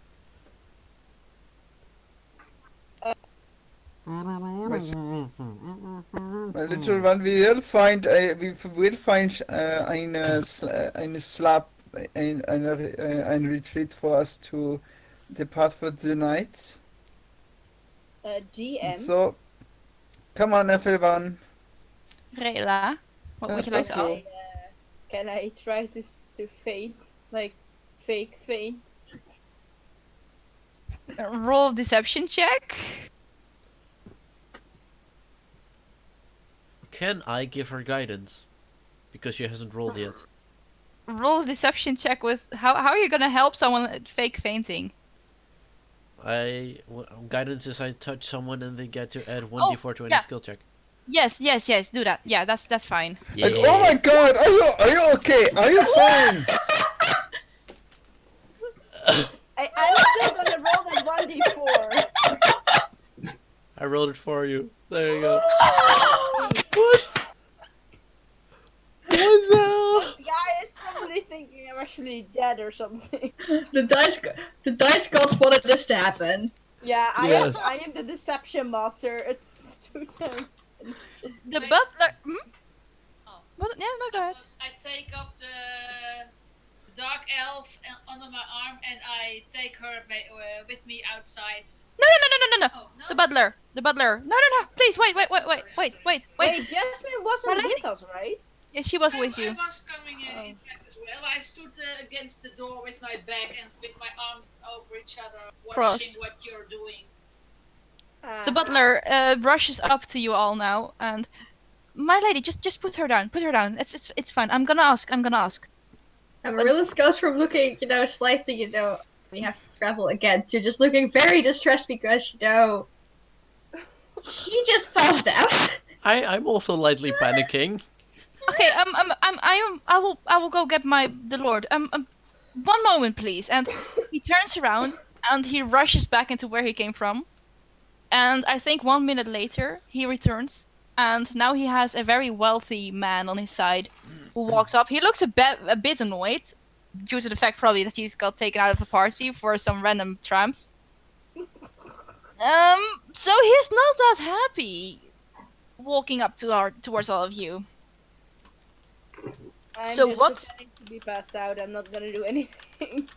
My little one, we will find eine slab, ein retreat for us to depart for the night. GM? So, come on, everyone. Raylah, what would you like to ask? Can I try to faint? Like, fake faint? Roll a deception check. Can I give her guidance? Because she hasn't rolled yet. Roll a deception check with... How are you gonna help someone fake fainting? Guidance is I touch someone and they get to add 1d4 to any yeah. skill check. Yes, do that. Yeah, that's fine. Yeah. Like, oh my god, are you okay? Are you fine? I'm still gonna roll that 1d4. I rolled it for you. There you go. What? What the hell? The guy is probably thinking I'm actually dead or something. The dice gods wanted this to happen. Yeah, Yes. I am the deception master. It's 2 times. The Wait. butler... Oh. What? Yeah, no, go ahead. I take up the dark elf under my arm and I take her with me outside. No. Oh, no? The butler. No. Please, wait. Wait, Jasmine wasn't Marlene? with us, right? Yeah, she was with I you. was coming in back as well. I stood against the door with my back and with my arms over each other, watching Crossed. what you're doing. The butler rushes up to you all now and... My lady, just put her down. It's fine. I'm gonna ask. Amaryllis goes from looking, slightly, we have to travel again, to just looking very distressed because, she just passed out. I'm also lightly panicking. Okay, I will go get the lord. 1 moment, please. And he turns around and he rushes back into where he came from. And I think 1 minute later, he returns, and now he has a very wealthy man on his side who walks up. He looks a bit annoyed, due to the fact probably that he's got taken out of the party for some random tramps. So he's not that happy walking up towards all of you. I'm So just what's- pretending to be passed out. I'm not gonna do anything.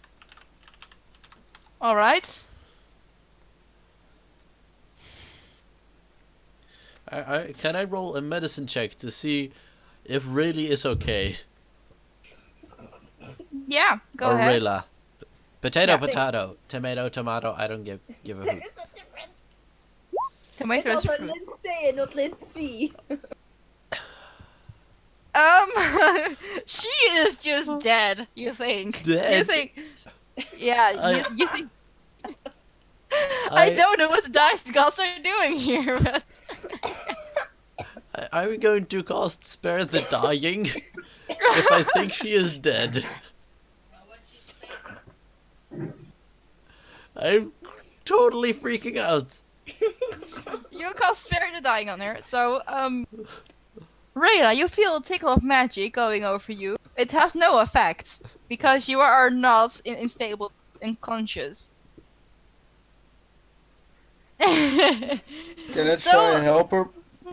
All right. Can I roll a medicine check to see if Rayleigh is okay? Yeah, go or ahead. Raylah. Potato, Yeah. potato, tomato, tomato. I don't give a hoot. There's a difference. Tomato It's is a also fruit. Lindsay and not Lindsay. She is just dead. You think? Dead? You think? Yeah, I- you think? I don't know what the dice gods are doing here, but I'm going to cast Spare the Dying if I think she is dead. I'm totally freaking out. you cast Spare the Dying on her. So, Raylah, you feel a tickle of magic going over you. It has no effect because you are not unstable and conscious. Can I So- try and help her?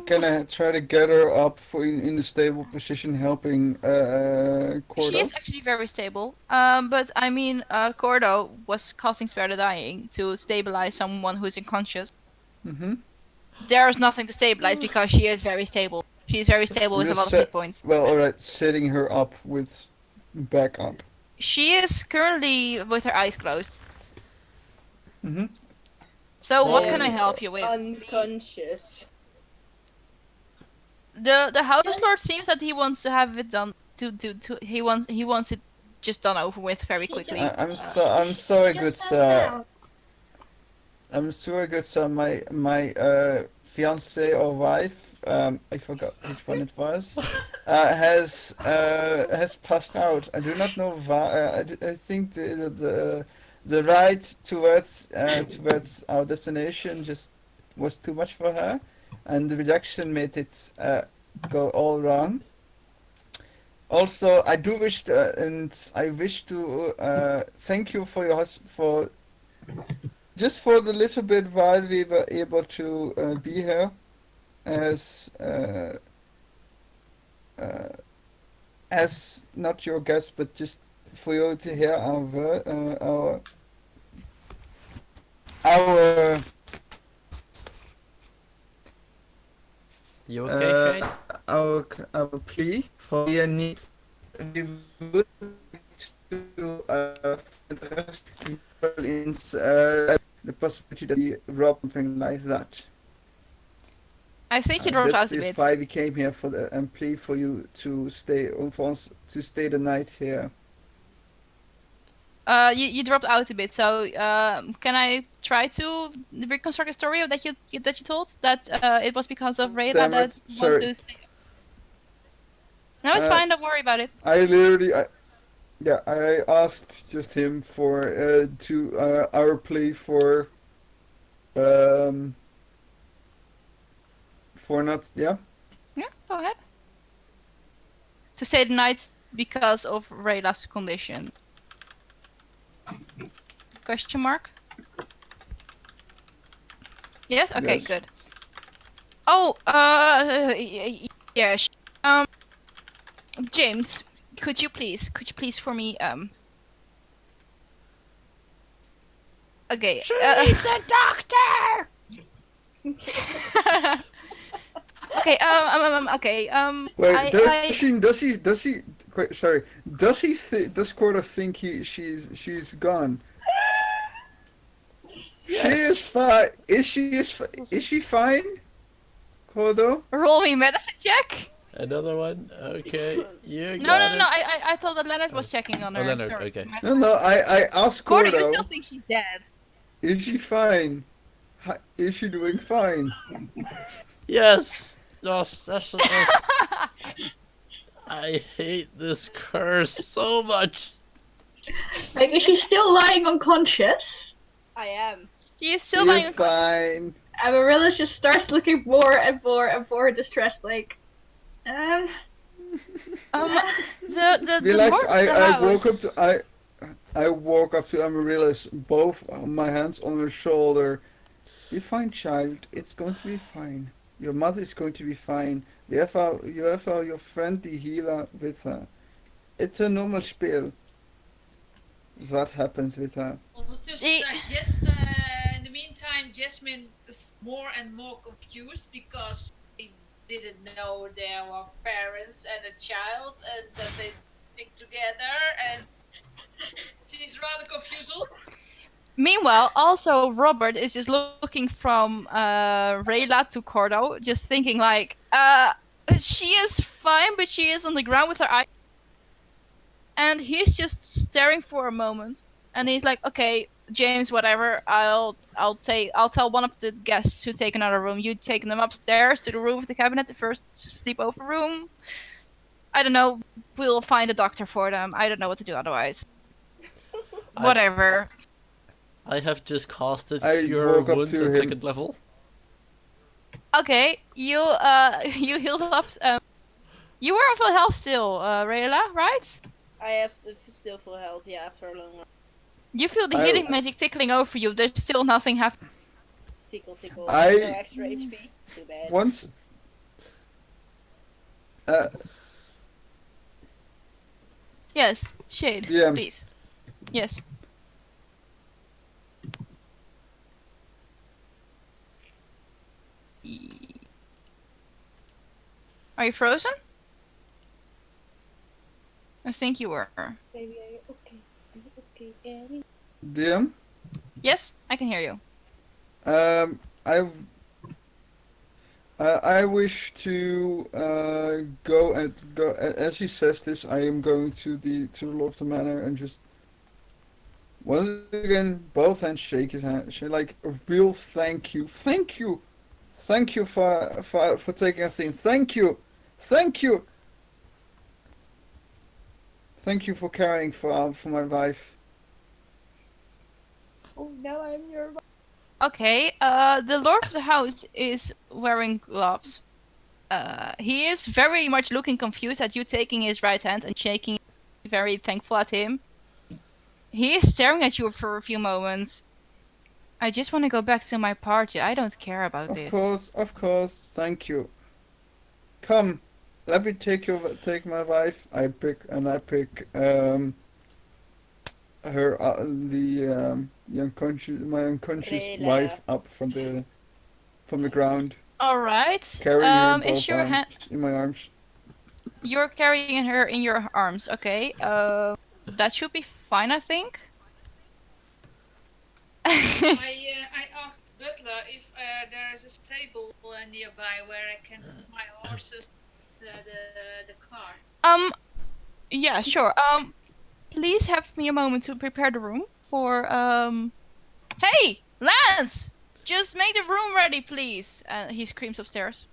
Can I try to get her up in the stable position, helping She Cordo? is actually very stable. But I mean, Cordo was casting Spare the Dying to stabilize someone who's unconscious. Mm-hmm. There's nothing to stabilize because she is very stable. She's very stable with a Just lot of set- hit points. Well, alright, setting her up with back up. She is currently with her eyes closed. Mm-hmm. So what can Um, I help you with? Unconscious. The House Lord seems that he wants to have it done. He wants it just done over with very quickly. I'm so good, sir. I'm so good, sir. My fiance or wife, I forgot which one it was, has passed out. I do not know why. I think the ride towards our destination just was too much for her, and the reduction made it go all wrong. Also, I do wish and I wish to thank you for your for just for the little bit while we were able to be here as not your guest, but just for you to hear our You okay, Shane? our plea for your need. We would like to in the possibility that we rob something like that. I think you dropped This out a is bit. why we came here for the and plea for you to stay for us to stay the night here. You dropped out a bit. So can I try to reconstruct a story that you told that it was because of Raylah Damn that it, you sorry. want to stay? No, it's fine. Don't worry about it. I literally, I asked just him for our plea for not Yeah, go ahead. To stay the night because of Raylah's condition. Question mark? Yes? Okay, Yes. good. Oh, yes. James, could you please for me, okay. She's a doctor! Okay, okay, Wait, I- does he? Sorry, does Cordo think she's gone? She is Yes. fine. Is she fine? Cordo? roll me medicine check? Another one? Okay, you No, got no, it. I thought that Leonard was checking on Oh, her. Leonard, Sorry. okay. No, I asked Cordo, Cordo. you still think she's dead? Is she fine? Is she doing fine? Yes! Yes. I hate this curse so much. Like, is she still lying unconscious? I am. She is still She lying. is fine. Amaryllis just starts looking more and more and more distressed, like, Um, uh, the Relax. lord of the house. I walk up to Amaryllis, both my hands on her shoulder. Be fine, child. It's going to be fine. Your mother is going to be fine. You have your friend the healer with her. It's a normal spiel. That happens with her. Ondertussen staat in the meantime, Jasmine is more and more confused because they didn't know there were parents and a child and that they stick together, and she's rather confused. Meanwhile, also Robert is just looking from Raylah to Cordo, just thinking like, she is fine, but she is on the ground with her eyes, and he's just staring for a moment, and he's like, okay, James, whatever, I'll tell one of the guests to take another room. You take them upstairs to the room with the cabinet, the first sleepover room. I don't know. We'll find a doctor for them. I don't know what to do otherwise. I Whatever. I have just casted I Cure walk up Wounds to at him. 2nd level. Okay, you you healed up. You were on full health still, Rayla, right? I have still full health, yeah, after a long run. You feel the I- healing magic tickling over you. There's still nothing happening. Tickle, tickle. I- No extra HP. Too bad. Once. Yes, Shade, DM. please. Yes. Are you frozen? I think you were. Baby, are you okay? Are you okay, Annie? DM. Yes, I can hear you. I wish to go as he says this. I am going to the Lord of the Manor and just once again both hands shake his hand, like a real thank you, thank you for taking us in. Thank you, thank you, thank you for caring for my wife. Oh, now I'm your. Okay, the lord of the house is wearing gloves. He is very much looking confused at you taking his right hand and shaking, very thankful at him. He is staring at you for a few moments. I just want to go back to my party. I don't care about this. Of course, thank you. Come, let me take my wife. I pick her the unconscious my unconscious Raylah. wife up from the ground, All right. carrying her in Is both your hand? arms, in my arms. You're carrying her in your arms. Okay. That should be fine, I think. I asked Butler if there is a stable nearby where I can put my horses to the car. Yeah, sure. Please have me a moment to prepare the room for Hey, Lance! Just make the room ready, please. He screams upstairs.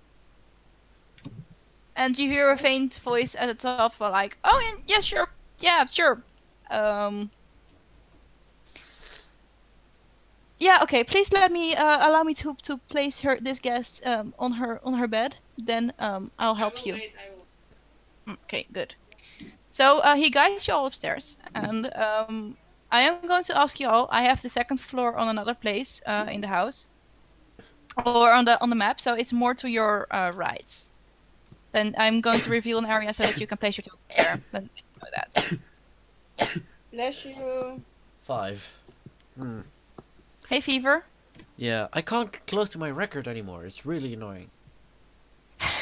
And you hear a faint voice at the top, like, "Oh, yeah, sure, yeah, sure." Yeah, okay. Please let me allow me to place this guest on her bed. Then I'll help you. I will. Okay, good. So he guides you all upstairs, and I am going to ask you all. I have the second floor on another place in the house, or on the map, so it's more to your right. Then I'm going to reveal an area so that you can place your token there. Then you know that. Bless you. 5. Hey, Fever. Yeah, I can't get close to my record anymore. It's really annoying.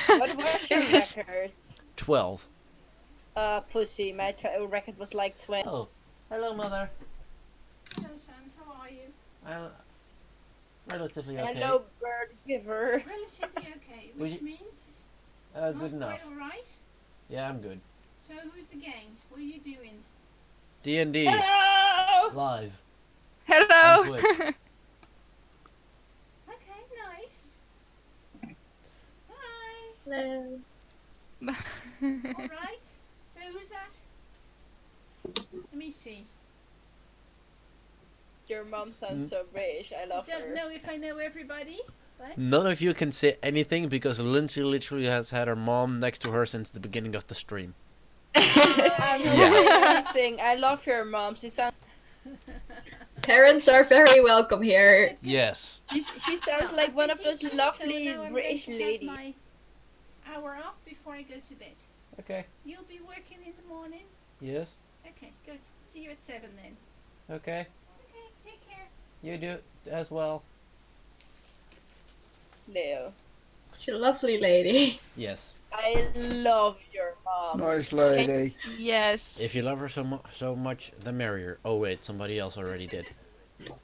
What was your Yes. record? 12. Pussy. My record was like 20. Oh, hello, mother. Hello, son. How are you? I'm relatively okay. Hello, bird giver. Relatively okay, Would which you- means Good enough. all right. Yeah, I'm good. So who's the gang? What are you doing? D&D Hello. live. Hello. On Twitch. Okay, nice. Hi. Hello. All right. So who's that? Let me see. Your mom sounds so British. I love Don't her. know if I know everybody, What? None of you can say anything because Lindsay literally has had her mom next to her since the beginning of the stream. I'm not Yeah. saying anything. I love your mom. She sounds Parents are very welcome here. Good. Yes. she sounds Well, like I've one been of those teaching, lovely so now I'm British going to have ladies. my hour off before I go to bed. Okay. You'll be working in the morning? Yes. Okay, good. See you at 7 then. Okay. Okay, take care. You do as well. Leo. She's a lovely lady. Yes. I love your mom. Nice lady. Yes. If you love her so much, the merrier. Oh wait, somebody else already did. Well,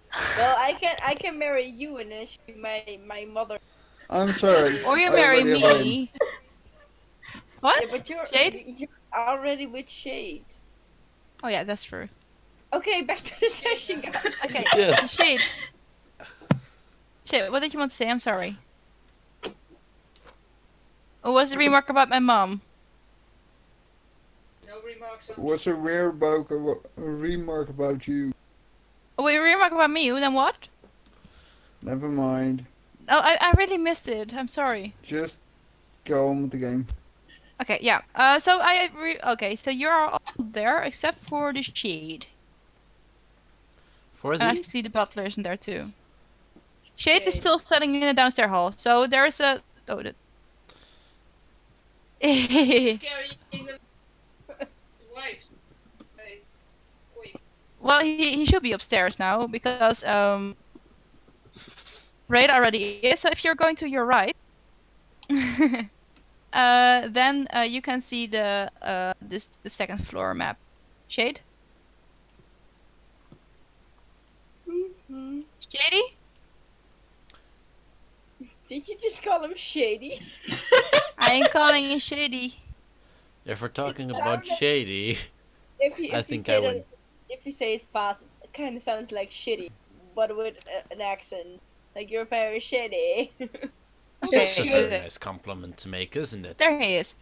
I can marry you and then she'll be my mother. I'm sorry. Or you I marry already have him. me. What? Yeah, but Shade? you're already with Shade. Oh yeah, that's true. Okay, back to the session, guys. Okay. Yes. Shade. Shade, what did you want to say? I'm sorry. What was the remark about my mom? No remarks on What's a remark about you? Oh, wait, a remark about me? Then what? Never mind. Oh, I really missed it. I'm sorry. Just go on with the game. Okay, yeah. So okay, so you're all there except for the Shade. For And the actually the butler isn't there too. Shade is Shade. still sitting in the downstairs hall. So there's a scary in the wives. Hey, wait. well, he should be upstairs now because Raylah already is. So if you're going to your right, then you can see the the second floor map. Shade? Shady? Did you just call him Shady? I ain't calling you Shady. if we're talking It about sounded- shady, I think I win. If you say it fast, it kind of sounds like shitty, but with an accent. Like you're very shitty. Okay, It's a very good. nice compliment to make, isn't it? There he is.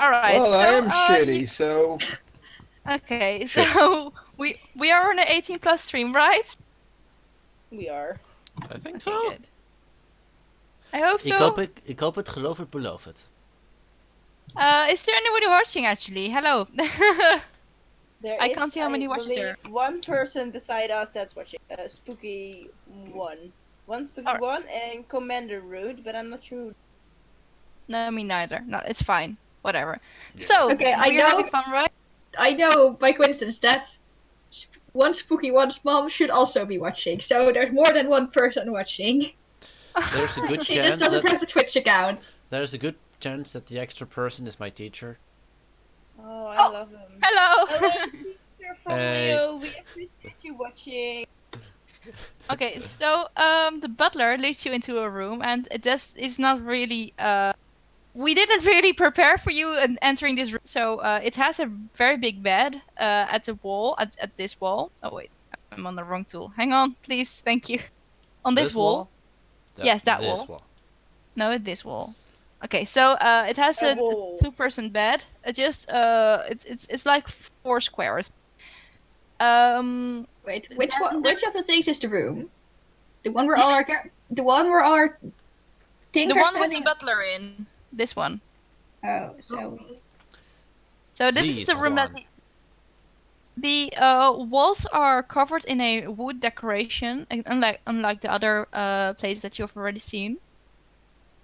Alright, Well, so I am shitty, so okay, Sure. so we are on an 18 plus stream, right? We are. I think Okay, so. good. I hope Ik so. hoop het, geloof het, beloof het. Is there anybody watching actually? Hello. There I is, can't see how many watchers there believe, one person beside us that's watching. Spooky one. One Spooky Alright. one and Commander Rude, but I'm not sure who. No, me neither. No, it's fine. Whatever. Yeah. So, Okay, I we're know- having fun, right? I know by coincidence that one spooky one's mom should also be watching, so there's more than one person watching. There's a good She chance just doesn't that have the Twitch account. there's a good chance that the extra person is my teacher. Oh, I Oh, love him. Hello. Hello, teacher from Hey. Leo. We appreciate you watching. Okay, so the butler leads you into a room, and it's not really we didn't really prepare for you entering this room. So it has a very big bed at the wall at this wall. Oh wait, I'm on the wrong tool. Hang on, please. Thank you. On this wall. Yes, that this wall. No, this wall. Okay, so it has A a wall. 2-person bed. It's like 4 squares. Wait, Then which of the things is the room? The one where all our things the are one with the standing. butler in. This one. Oh, so So this is These the room that one. the walls are covered in a wood decoration, unlike the other places that you've already seen.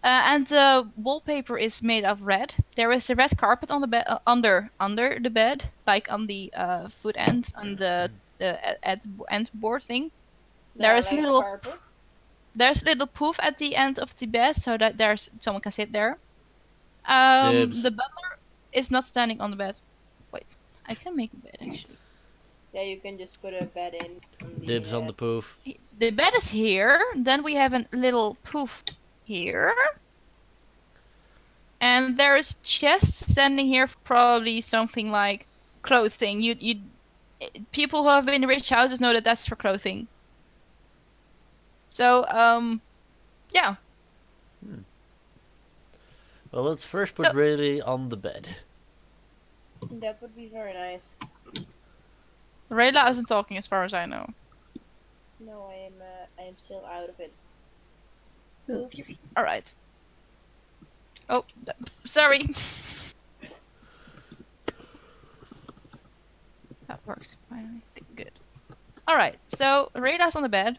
And the wallpaper is made of red. There is a red carpet on the bed under the bed, like on the foot ends on the end board thing. There is like little carpet. there's a little poof at the end of the bed so that there's someone can sit there. Dibs. The butler is not standing on the bed. Wait, I can make a bed actually. Yeah, you can just put a bed in. Dibs on the poof. The bed is here. Then we have a little poof here. And there is chest standing here for probably something like clothing. People who have been in rich houses know that that's for clothing. So yeah. Well, let's first put So- Rayleigh on the bed. That would be very nice. Raylah isn't talking, as far as I know. No, I am still out of it. Move your feet. All right. Oh, sorry. That works finally. Good. All right. So Raylah's on the bed.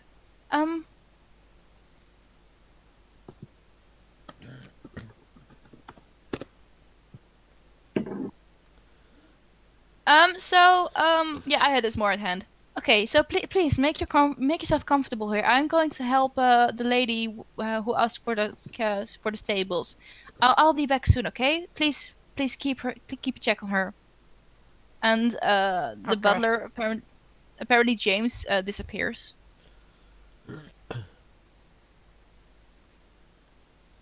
Yeah, I had this more at hand. Okay, so please make yourself comfortable here. I'm going to help the lady who asked for the stables. I'll be back soon. Okay, please keep a check on her. And the Okay. butler apparently James disappears.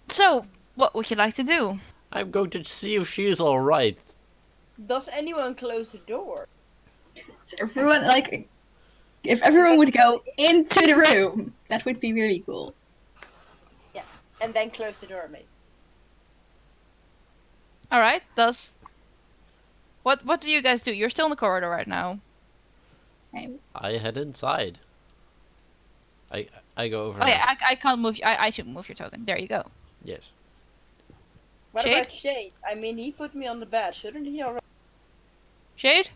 So, what would you like to do? I'm going to see if she's alright. Does anyone close the door? So everyone, like, if everyone would go into the room, that would be really cool. And then close the door, maybe. All right, what do you guys do? You're still in the corridor right now. I head inside. I go over. Oh yeah, I can't move. I should move your token. There you go. Yes. What Shade? about Shade? I mean, he put me on the bed. Shouldn't he already? Shade?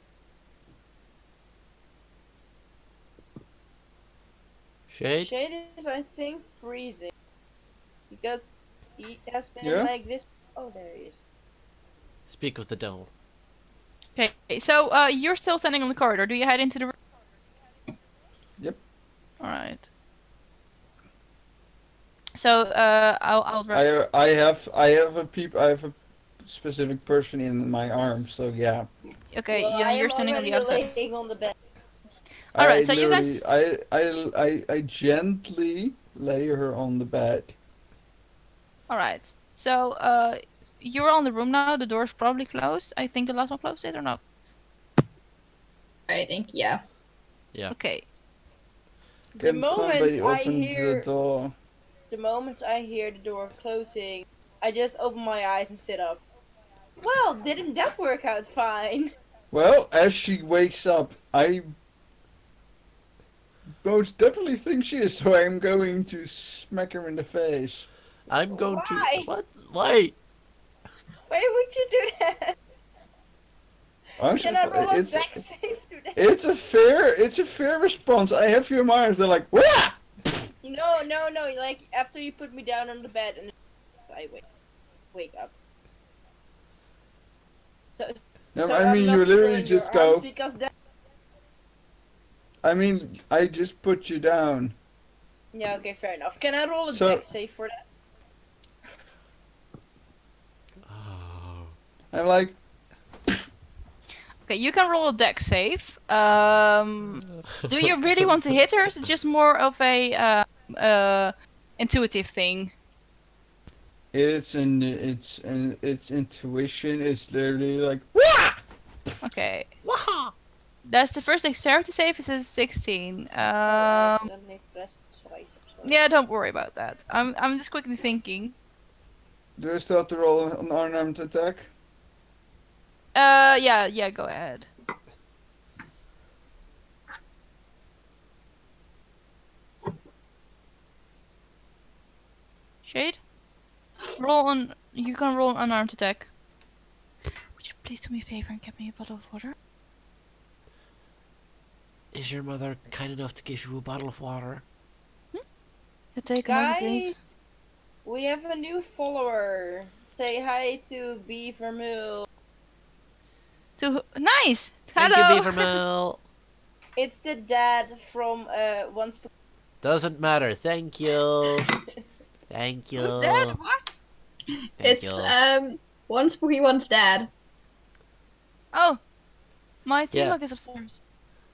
Shade? Shade is, I think, freezing. Because he has been Yeah? like this. Oh, there he is. Speak with the devil. Okay, so you're still standing on the corridor. Do you head into the room? Yep. All right. So I'll I have a specific person in my arm, so yeah. Okay, Well, you're I am standing on the already other side. laying on the bed. Alright, so you guys- I gently lay her on the bed. All right. So you're on the room now. The door's probably closed. I think the last one closed it or not. I think, yeah. Yeah. Okay. The Can somebody moment I open hear the door? the moment I hear the door closing, I just open my eyes and sit up. Well, didn't that work out fine? Well, as she wakes up, I most definitely think she is, so I'm going to smack her in the face. I'm going Why? to. What? Why? Why would you do that? I'm Can I roll a it's deck save today? it's a fair response. I have your minds. They're like, wah! No. Like after you put me down on the bed and I wake up. So. No, so I I'm mean, not you still literally in your just arms go. because that. I mean, I just put you down. Yeah. Okay. Fair enough. Can I roll a So- deck save for that? Oh. I'm like, Okay, you can roll a deck save. Do you really want to hit her? Or is it just more of a intuitive thing? it's intuition. It's literally like, wah! Okay. Waha! That's the first dexterity save. Is a 16. I accidentally pressed twice. or so. Yeah, don't worry about that. I'm just quickly thinking. Do I still have to roll an unarmed attack? Yeah, go ahead. Shade? You can roll an unarmed attack. Would you please do me a favor and get me a bottle of water? Is your mother kind enough to give you a bottle of water? You take another Guys, please. we have a new follower. Say hi to Beavermill. Nice! Thank Hello! you, Beavermill. It's the dad from once. Doesn't matter. Thank you. Thank you. Who's that? What? Thank It's, you. one spooky, one's dad. Oh! My tea Yeah. mug is upstairs.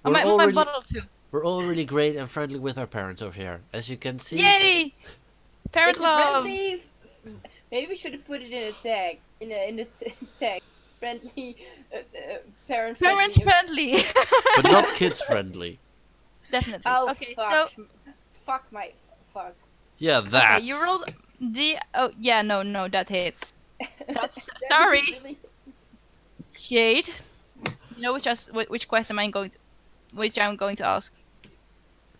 We're My all really- bottle too. We're all really great and friendly with our parents over here. As you can see. Yay! Parent It's a love! friendly. Maybe we should have put it in a tag. In a tag. Friendly. Parent Parent friendly. friendly! But not kids friendly. Definitely. Oh Okay, fuck! so Fuck my fuck. Yeah, that. okay, you rolled the. Oh yeah, no, that hits. That's That sorry. is really- Shade. You know which question which I'm going to ask.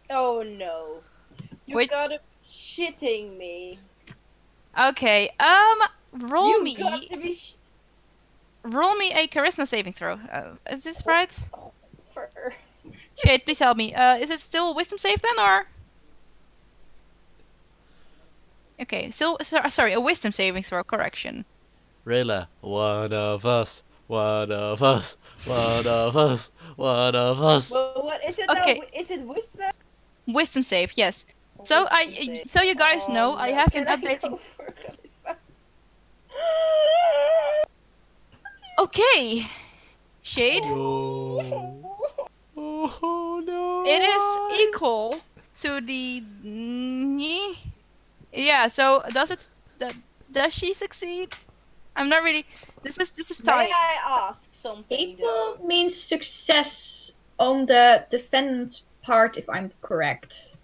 Oh no. You Wait. gotta. shitting me. Okay. Roll You me. got to be Roll me a charisma saving throw. Is this right? for. Shade, please help me. Is it still wisdom save then, or? Okay, sorry, a wisdom saving throw. Correction. Raylah, one of us, one of us, one of us, one of us. Well, what is it Okay. now? Is it wisdom? Wisdom save, yes. So Wisdom save. so you guys know, I have been Can I updating. go for charisma? Okay, Shade. No. Oh no. It is equal to the. Yeah. So does she succeed? I'm not really. This is May tight. I ask something? Equal Though? means success on the defendant's part, if I'm correct.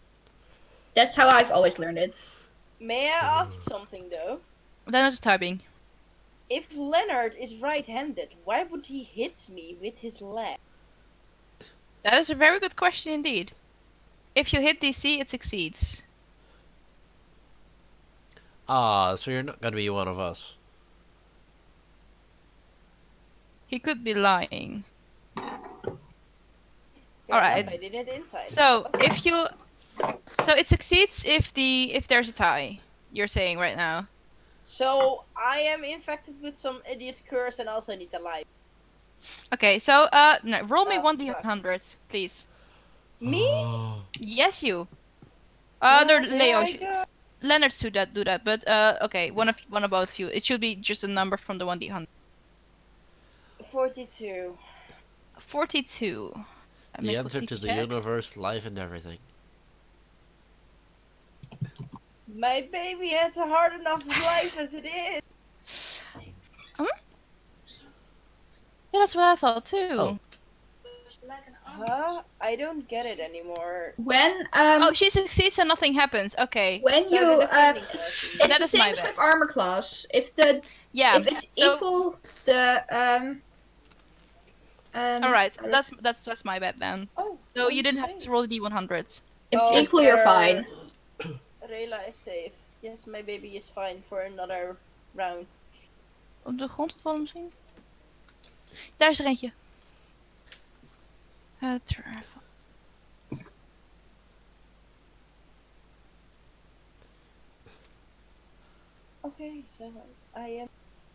That's how I've always learned it. May I ask something though? Then it's typing. If Leonard is right-handed, why would he hit me with his leg? That is a very good question indeed. If you hit DC, it succeeds. Ah, so you're not gonna be one of us. He could be lying. Fair Alright. enough, I did it inside. So it succeeds if there's a tie. You're saying right now. So I am infected with some idiot curse and also need to lie. Okay, so no, roll me Oh, 1d100, please. Me? Yes, you. Well, There, there Leo. I go. Leonard should do that, but okay, one of both you. It should be just a number from the 1d100. 42. 42. The answer to the universe, life, and everything. My baby has a hard enough life as it is. Yeah, that's what I thought too. Oh. Huh? I don't get it anymore. When Oh, she succeeds and nothing happens. Okay. when So you the defending class. That it's the is my same bad. with armor class. If Yeah. it's so, equal the all right, that's my bad then. Oh. So you I'm didn't have safe. to roll the d100s. if it's Oh, equal, you're there. fine. Raylah is safe. Yes, my baby is fine for another round. Op de grond gevallen misschien? Daar is er eentje. Travel. Okay, so I am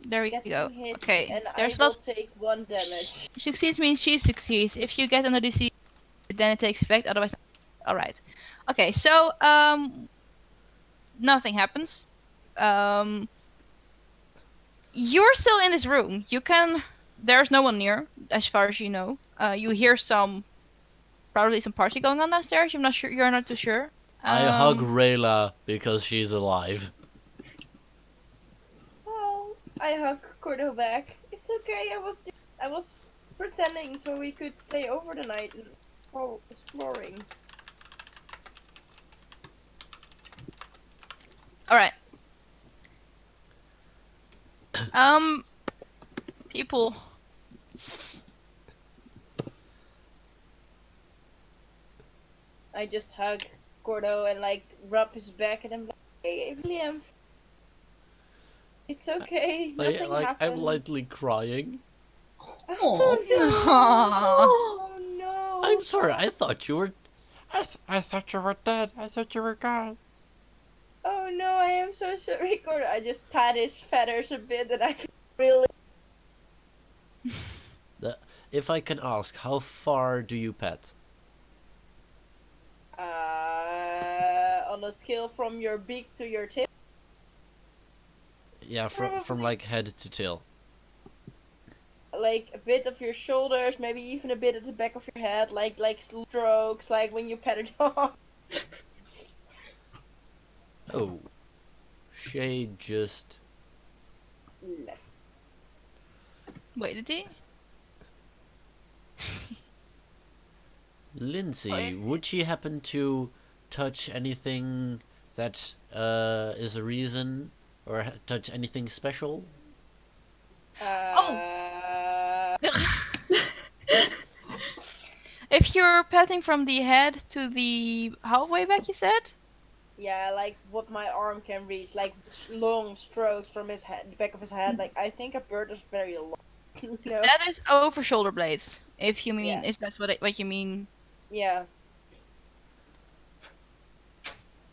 There we getting go. hit Okay, and there's I will not. take 1 damage. Succeeds means she succeeds. If you get another DC, then it takes effect. Otherwise, all right. Okay, so nothing happens. You're still in this room. You can. There's no one near, as far as you know. You hear probably some party going on downstairs. I'm not sure. You're not too sure. I hug Raylah because she's alive. Oh, I hug Cordo back. It's okay. I was pretending so we could stay over the night and go exploring. All right. People. I just hug Gordo and like rub his back and I'm like, hey, Liam. It's okay. Nothing happened. I'm lightly crying. Oh no! Aw. Oh no! I'm sorry. I thought you were. I thought you were dead. I thought you were gone. Oh no! I am so sorry, Gordo. I just pat his feathers a bit and I feel really. If I can ask, how far do you pet? On a scale from your beak to your tip. Yeah, from Probably. like head to tail. Like a bit of your shoulders, maybe even a bit at the back of your head, like strokes, like when you pet a dog. Oh, Shay just. Left. Wait, did he? Lindsay, Oh, yes. would she happen to touch anything that is a reason, or touch anything special? If you're petting from the head to the halfway back, you said? Yeah, like what my arm can reach, like long strokes from his head, the back of his head. Like I think a bird is very long. You know? That is over shoulder blades. If you mean, Yeah. if that's what you mean. Yeah.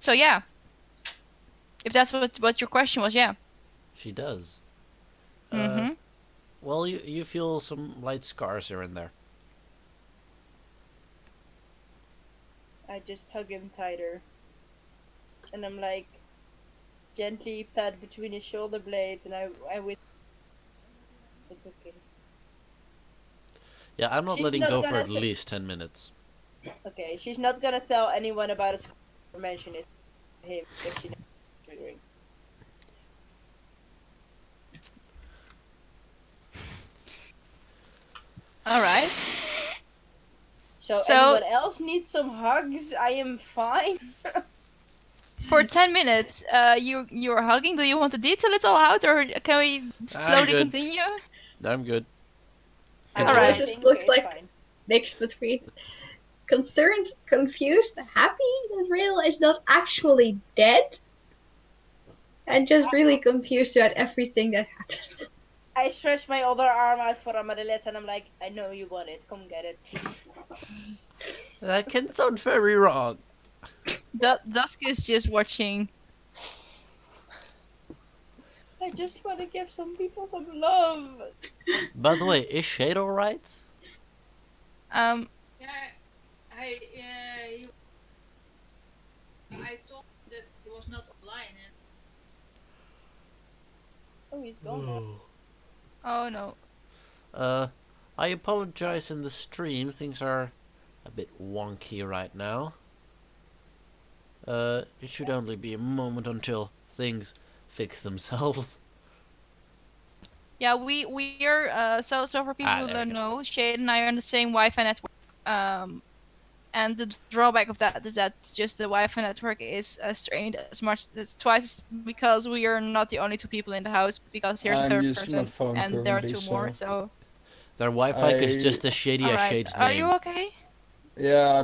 So yeah, if that's what your question was, yeah. She does. Mm-hmm. Well, you feel some light scars here and there. I just hug him tighter, and I'm like gently pat between his shoulder blades, and I whisper, "It's okay." Yeah, I'm not She's letting not go for gonna at least 10 minutes. Okay, she's not gonna tell anyone about his or mention it to him if she knows it's triggering. All right. So, So- anyone else needs some hugs? I am fine. For 10 minutes, you're hugging. Do you want to detail it all out, or can we slowly good. continue? I'm good. It Alright. I just think looks it's like fine. mix between concerned, confused, happy that Raylah is not actually dead, and just really confused about everything that happened. I stretch my other arm out for Amaryllis and I'm like, I know you want it. Come get it. That can sound very wrong. Dusk is just watching. I just want to give some people some love. By the way, is Shade alright? Um, Yeah, I told him that he was not online, and Oh, he's gone now. oh no. I apologize in the stream. Things are a bit wonky right now. It should only be a moment until things fix themselves. Yeah, we're so for people who there we don't go. know, Shade and I are on the same Wi-Fi network. And the drawback of that is that just the Wi-Fi network is strained as much as twice because we are not the only two people in the house because here's a I'm third using my person phone and there are currently, two more. so So Their Wi-Fi is I- just as shady all as right, Shade's are name. you okay? yeah,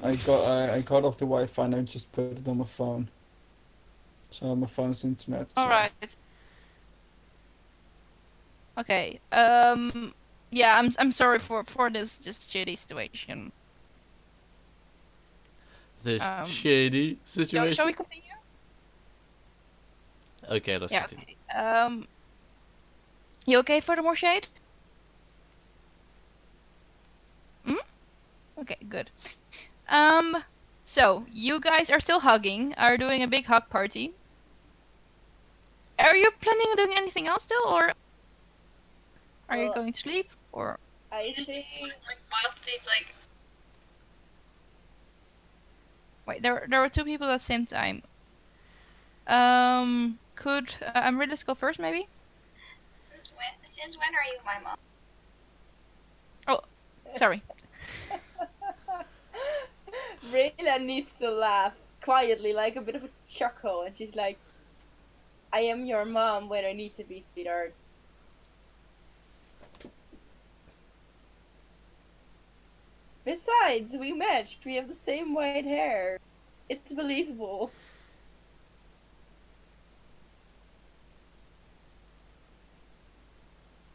I got off the Wi-Fi and I just put it on my phone. So my phone's internet. All So. right. Okay. Yeah, I'm sorry for this just shitty situation. This Shall, shady shall situation. we continue? Okay, let's Yeah. continue. Okay. You okay for the more shade? Okay, good. So you guys are still hugging, are doing a big hug party. Are you planning on doing anything else still, or are you Well, going to sleep, or? I think Wait, there were two people at the same time. Could Amrilis go first, maybe? Since when are you my mom? Oh, sorry. Rayla needs to laugh quietly, like a bit of a chuckle, and she's like, I am your mom when I need to be, sweetheart. Besides, we matched. We have the same white hair. It's believable.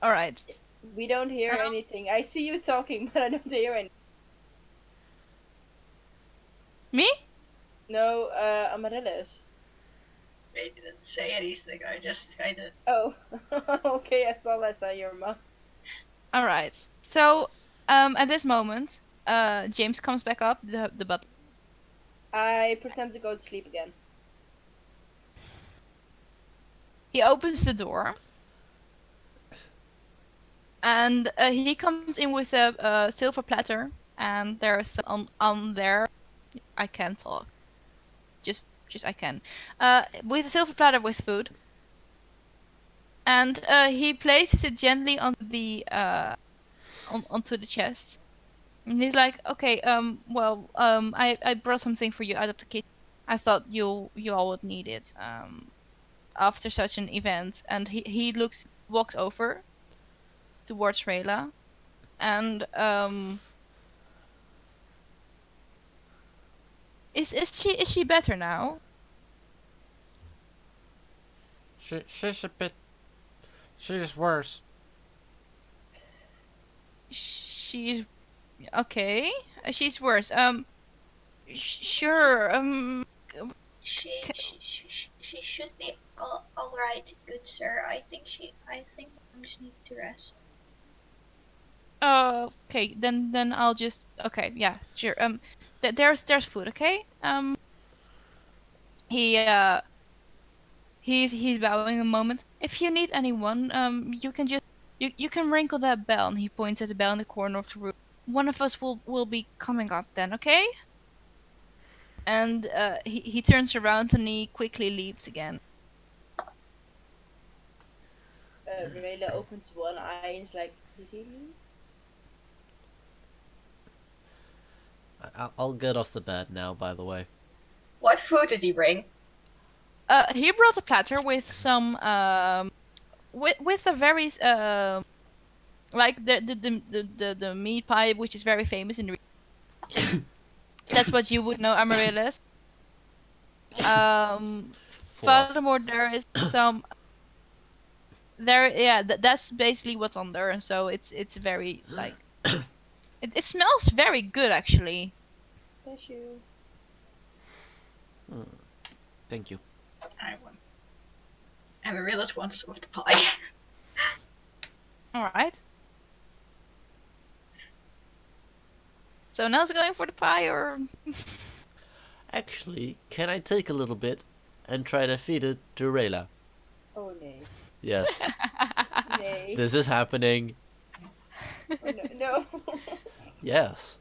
All right. We don't hear anything. I see you talking, but I don't hear anything. Me? No, Amaryllis. Maybe didn't say anything. I just kind of. Oh, okay. I saw your mom. All right. So, at this moment, James comes back up, the butler. I pretend to go to sleep again. He opens the door, and he comes in with a silver platter, and there's some on there. I can't talk. Just I can. With a silver platter with food, and he places it gently onto the onto the chest. And he's like, okay, I brought something for you out of the kitchen. I thought you all would need it. After such an event, and he walks over towards Raylah, and Is she better now? She's a bit. She's worse. She's okay. She's worse. Sure. She should be all right, good sir. I think mom just needs to rest. Okay. Then I'll just. Okay. Yeah. Sure. There's food. Okay. He he's bowing a moment. If you need anyone, you can just you can wrinkle that bell. And he points at the bell in the corner of the room. One of us will be coming up then. Okay. And he turns around and he quickly leaves again. Raylah opens one eye and is like, did he leave? I'll get off the bed now, by the way. What food did he bring? He brought a platter with some with a very like the meat pie, which is very famous in the region. That's what you would know Amaryllis. Four. Furthermore, there is some that's basically what's on there, and so it's very like it smells very good actually. Bless you. Thank you. I want. Amaryllis wants some of the pie. All right. So Nell's going for the pie, or Actually, can I take a little bit and try to feed it to Raylah? Oh, nay. Yes, Nay. this is happening. Oh, no. Yes.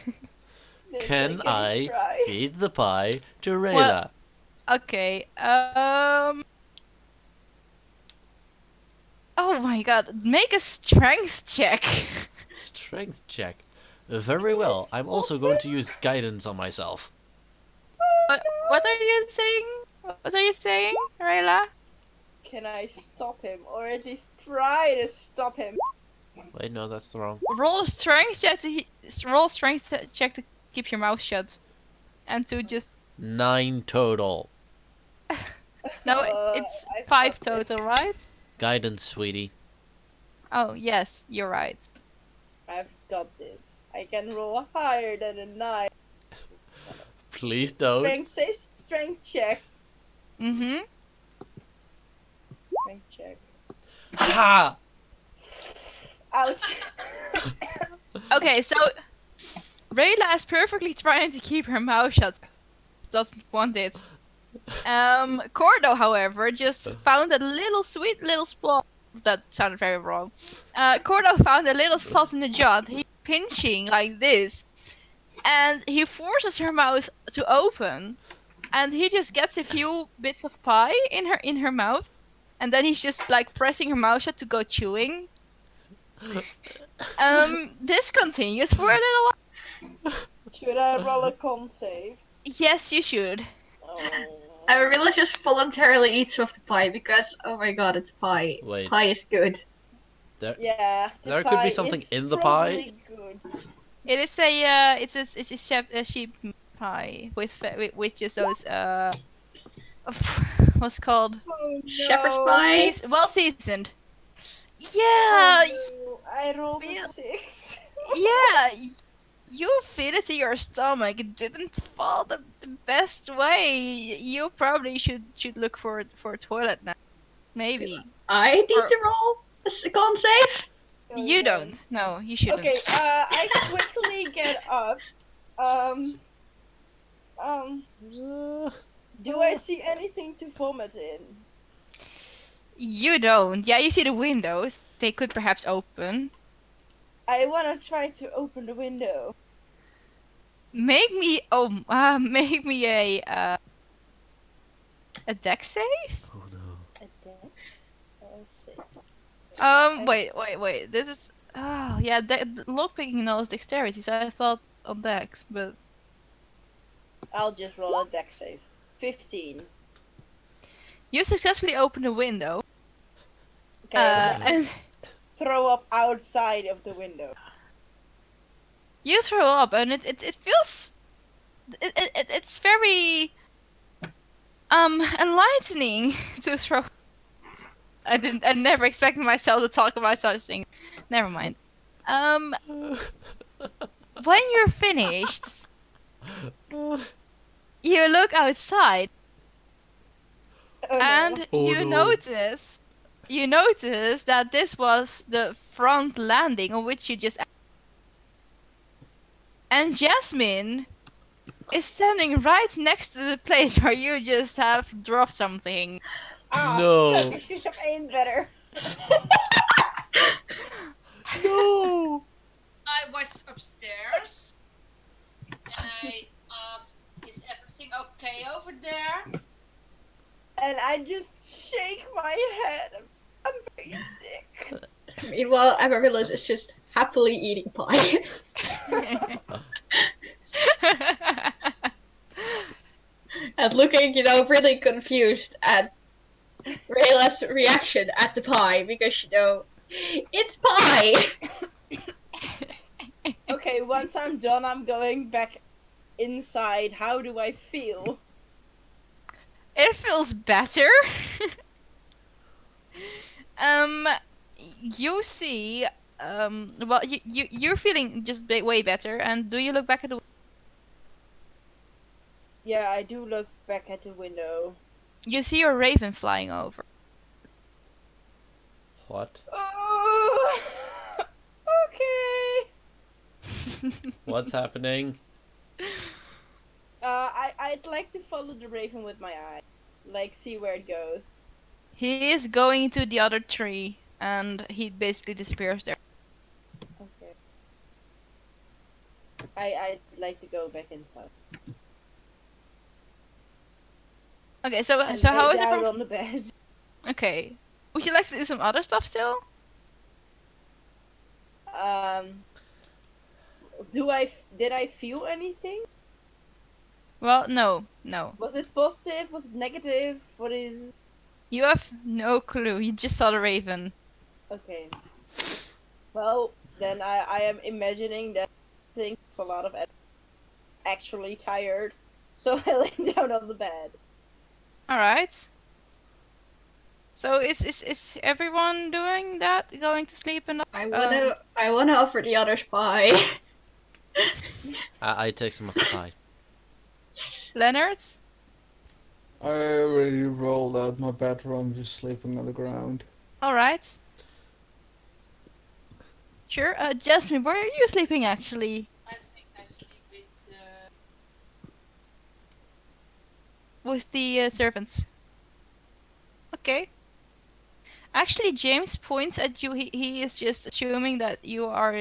Then Can I try. feed the pie to Raylah? okay. Oh my god! Make a strength check. Strength check. Very well. I'm also going to use guidance on myself. What are you saying? What are you saying, Rayla? Can I stop him? Or at least try to stop him? Wait, no, that's wrong. Roll a strength check to keep your mouth shut, and to just 9 total. no, Uh, it's I've 5 got this. total, right? Guidance, sweetie. Oh yes, you're right. I've got this. I can roll higher than a 9. Please don't. Strength check. Mm-hmm. Strength check. Ha! Ouch. Okay, so Rayla is perfectly trying to keep her mouth shut. Doesn't want it. Cordo, however, just found a little sweet little spot. That sounded very wrong. Cordo found a little spot in the jar. He's pinching like this, and he forces her mouth to open, and he just gets a few bits of pie in her mouth, and then he's just like pressing her mouth shut to go chewing. This continues for a little while. Should I roll a con save? Yes, you should. Oh. Amaryllis just voluntarily eats some of the pie because, oh my god, it's pie. Wait. Pie is good. Yeah. the There could be pie something is in the pie. probably Good. It is a sheep pie with just those what's it called Oh, Shepherd's no. pie? well seasoned. Yeah, Oh, no. I rolled Feel- a 6. yeah. You feed it to your stomach. It didn't fall the best way. You probably should look for a toilet now. Maybe. I need Or- to roll a con save? You don't. No, you shouldn't. Okay, I quickly get up. Do I see anything to vomit in? You don't. Yeah, you see the windows. They could perhaps open. I wanna try to open the window. Make me a deck save. Oh no. A dex? Oh, shit. Wait. This is yeah. Lockpicking knows dexterity, so I thought on dex, but I'll just roll a dex save. 15. you successfully open the window. Okay, And throw up outside of the window. you throw up, and it feels it's very enlightening to throw. I never expected myself to talk about such things. Never mind. When you're finished, you look outside Oh no. and Oh, you no. notice that this was the front landing on which you just. And Jasmine is standing right next to the place where you just have dropped something. Ah, No. I should have aimed better. No. I was upstairs and I asked, "Is everything okay over there?" And I just shake my head. I'm very sick. Meanwhile, Amaryllis is just happily eating pie. And looking, really confused at Rayla's reaction at the pie because, it's pie! Okay, once I'm done, I'm going back inside. How do I feel? It feels better. You see, well, you're feeling just way better. And do you look back at the? Yeah, I do look back at the window. You see your raven flying over. What? Oh, okay. What's happening? I'd like to follow the raven with my eye, like see where it goes. He is going to the other tree, and he basically disappears there. Okay. I'd like to go back inside. Okay, so And how lay is it down from? on the bed? Okay, would you like to do some other stuff still? Did I feel anything? Well, no. Was it positive? Was it negative? What is? You have no clue. You just saw the raven. Okay. Well, then I am imagining that thing is a lot of actually tired, so I lay down on the bed. All right. So is everyone doing that? Going to sleep and I wanna offer the others pie. I take some of the pie. Yes! Leonard? I already rolled out my bedroom, just sleeping on the ground. All right. Sure. Jasmine, where are you sleeping actually? I think I sleep with With the servants. Okay. Actually, James points at you. He is just assuming that you are,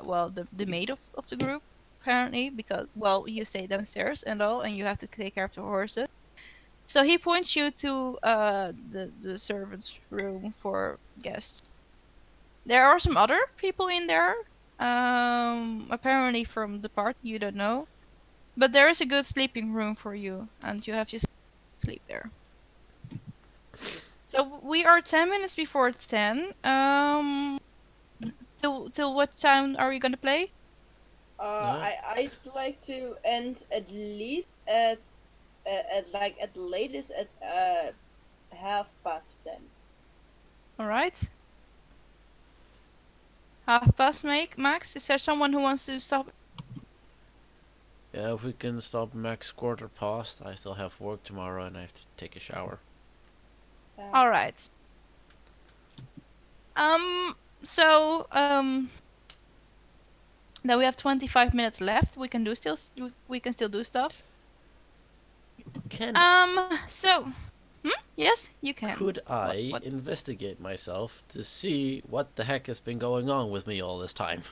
well, the maid of the group, apparently, because, well, you stay downstairs and all, and you have to take care of the horses. So he points you to the servants' room for guests. There are some other people in there, apparently from the party, you don't know. But there is a good sleeping room for you, and you have to sleep there. So we are 10 minutes before 10. Till what time are you gonna play? I'd like to end at least at the latest at 10:30. All right. 1:30, Max. Is there someone who wants to stop? Yeah, if we can stop Max quarter past, I still have work tomorrow and I have to take a shower. All right. So now we have 25 minutes left. We can still do stuff. Can So, yes, you can. could I What? investigate myself to see what the heck has been going on with me all this time?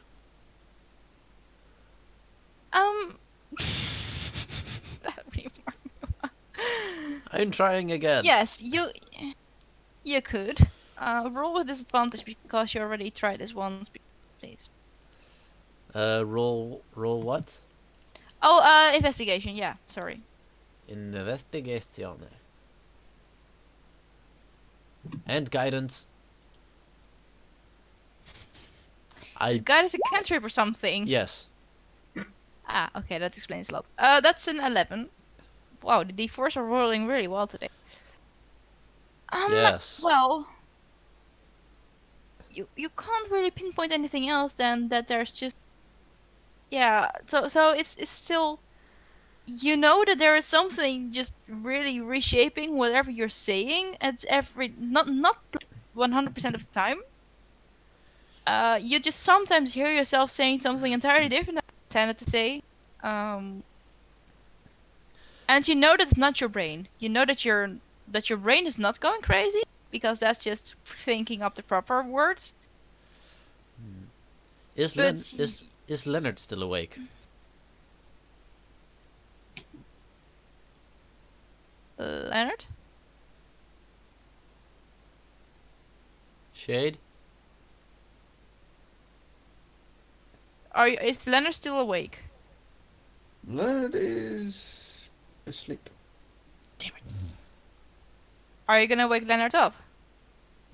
That'd be more. I'm trying again. Yes, you could. Roll with disadvantage because you already tried this once, please. Roll what? Oh, investigation. Yeah, sorry. Investigation. And guidance. Is guidance a cantrip or something? Yes. Ah, okay, that explains a lot. That's an 11. Wow, the D4s are rolling really well today. Yes. Well, you can't really pinpoint anything else than that there's just yeah, so it's still you know that there is something just really reshaping whatever you're saying at every not 100% of the time. You just sometimes hear yourself saying something entirely different than you intended to say. Um, and you know that it's not your brain. You know that your brain is not going crazy because that's just thinking up the proper words. Is Len But is Leonard still awake? Leonard, Shade? is Leonard still awake? Leonard is asleep. Damn it. Are you gonna wake Leonard up?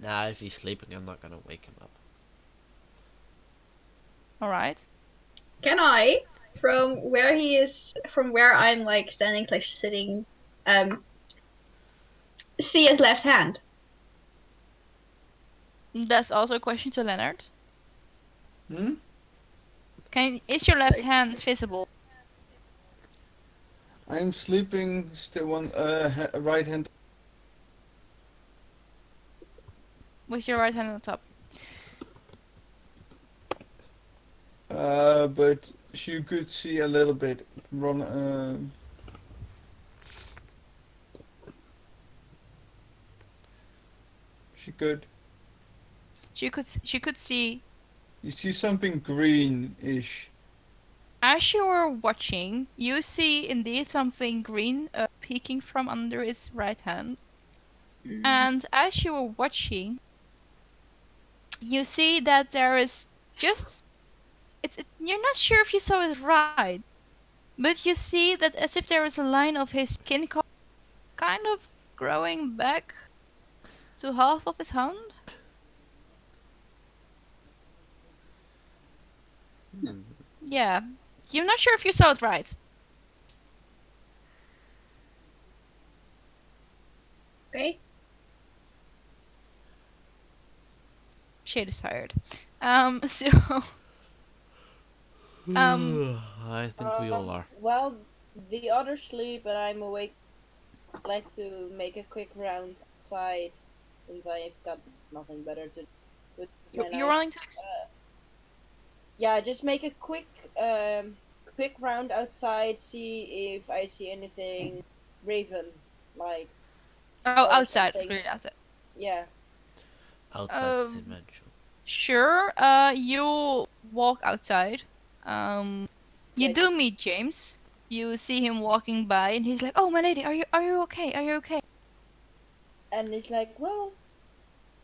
Nah, if he's sleeping, I'm not gonna wake him up. All right. Can I, from where I'm like standing, like sitting, see his left hand? That's also a question to Leonard. Hmm? Is your left Like- hand visible? I'm sleeping still on right hand. With your right hand on top. But you could see a little bit. She could. She could see You see something greenish. as you were watching. You see indeed something green peeking from under his right hand. And as you were watching, you see that there is just you're not sure if you saw it right, but you see that as if there is a line of his skin color kind of growing back to half of his hand. Yeah, you're not sure if you saw it right. Okay. Shade is tired. So I think we all are. Well, the others sleep and I'm awake. I'd like to make a quick round outside since I've got nothing better to do with my you're night. willing to Yeah, just make a quick round outside, see if I see anything raven like or outside, something. really outside. Yeah. Outside the dimension. Sure. You walk outside. You Yeah, do meet James. You see him walking by, and he's like, "Oh, my lady, are you okay? Are you okay?" and it's like, well,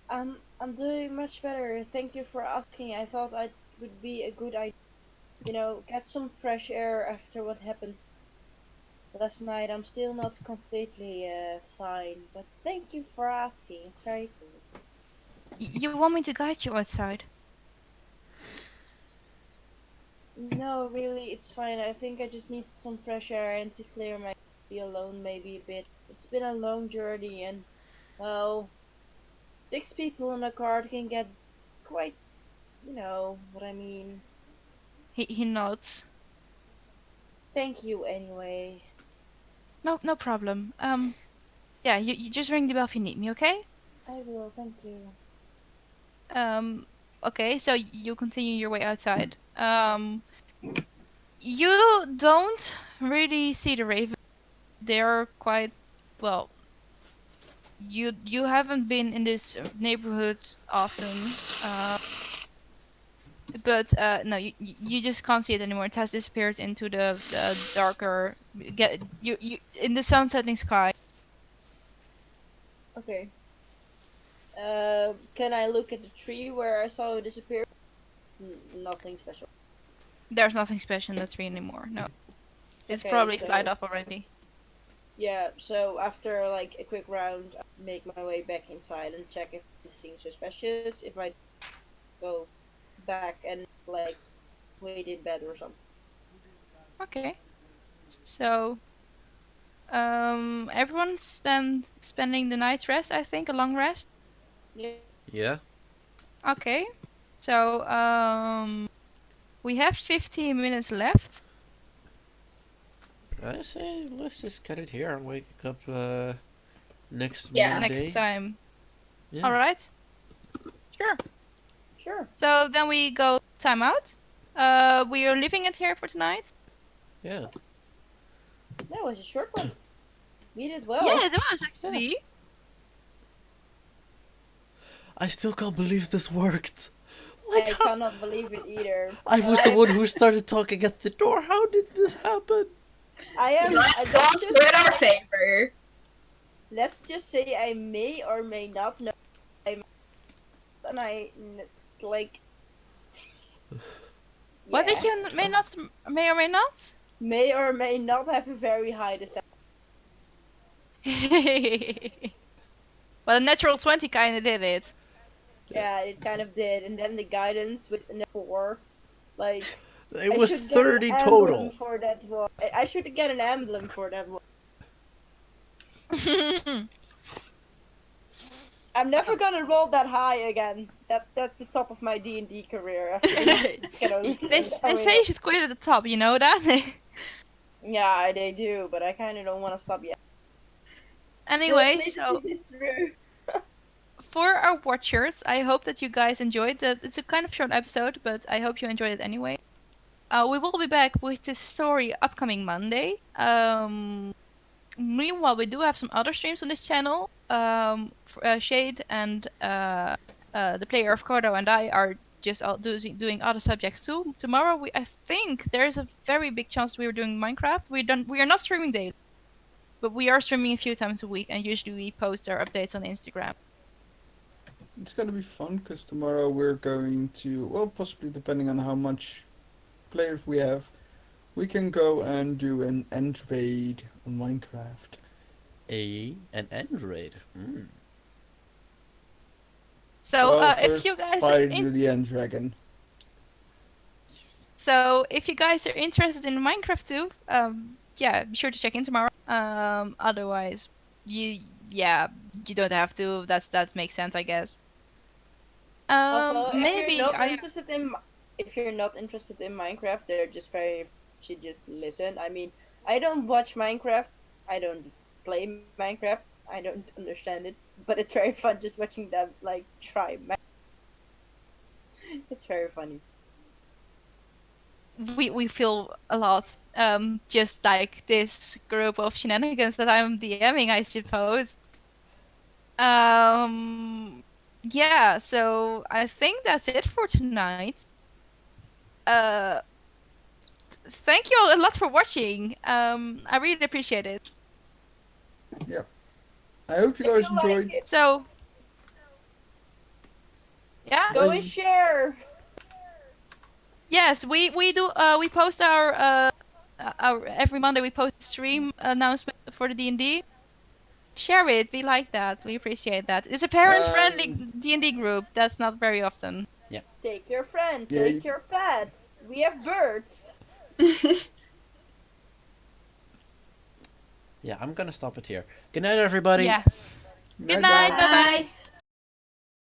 I'm doing much better. Thank you for asking. I thought it would be a good idea, get some fresh air after what happened last night. I'm still not completely fine, but thank you for asking. It's very cool. You want me to guide you outside? No, really, it's fine. I think I just need some fresh air and to clear my be alone maybe a bit. It's been a long journey and well, 6 people in a car can get quite, you know what I mean. He nods. Thank you anyway. No problem. Yeah, you just ring the bell if you need me, okay? I will, thank you. Um, okay, so you continue your way outside. You don't really see the raven. They're quite well. You haven't been in this neighborhood often, but no, you just can't see it anymore. It has disappeared into the darker get you in the sun setting sky. Okay. Can I look at the tree where I saw it disappear? Nothing special. There's nothing special in that tree anymore. No, it's Okay, probably so light off already. yeah, so after like a quick round, I make my way back inside and check if anything suspicious. If I go back and like wait in bed or something. Okay. So, everyone's then spending the night's rest, I think, a long rest. Yeah. Okay. So, we have 15 minutes left. I say let's just cut it here and wake up next Yeah. Monday. Next time. Yeah. All right. Sure. Sure. So then we go time out. We are leaving it here for tonight. Yeah. That was a short one. We did well. Yeah, it was actually. I still can't believe this worked. I cannot believe it either. I was the one who started talking at the door. How did this happen? I am. Nice goals were in our favor. Let's just say I may or may not know. And like. What did yeah, you may or may not? May or may not have a very high descent. Well, a natural 20 kind of did it. Yeah, it kind of did, and then the guidance with a 4, like. It I was should get an 30 emblem total. for that one. I should get an emblem for that one. I'm never gonna roll that high again. That's the top of my D&D career. After this. They say you should quit at the top, you know that? Yeah, they do, but I kind of don't want to stop yet. Anyway, Please so see this through. for our watchers, I hope that you guys enjoyed it. It's a kind of short episode, but I hope you enjoyed it anyway. We will be back with this story upcoming Monday. Meanwhile, we do have some other streams on this channel. Shade and the player of Cordo and I are just doing other subjects too. Tomorrow, I think there's a very big chance we are doing Minecraft. We are not streaming daily, but we are streaming a few times a week, and usually we post our updates on Instagram. It's gonna be fun because tomorrow we're going to, well, possibly depending on how much players we have, we can go and do an end raid on Minecraft. An end raid. So Well, if first you guys fight the end dragon. So if you guys are interested in Minecraft too, yeah, be sure to check in tomorrow. Otherwise, you don't have to. That makes sense, I guess. Also, Maybe if you're not interested in Minecraft, they're just very should just listen. I mean, I don't watch Minecraft. I don't play Minecraft. I don't understand it, but it's very fun just watching them like try. It's very funny. we feel a lot. Just like this group of shenanigans that I'm DMing, I suppose. Yeah. So I think that's it for tonight. Thank you a lot for watching. I really appreciate it. I hope you guys enjoyed. So, yeah. Go and share. Yes, we do. We post our every Monday. We post stream announcement for the D&D. Share it. We like that. We appreciate that. It's a parent-friendly D&D group. That's not very often. Take your friend. Yeah, Take your pet. We have birds. Yeah, I'm gonna stop it here. Good night, everybody. Yeah. Good Night-night. night. Bye bye.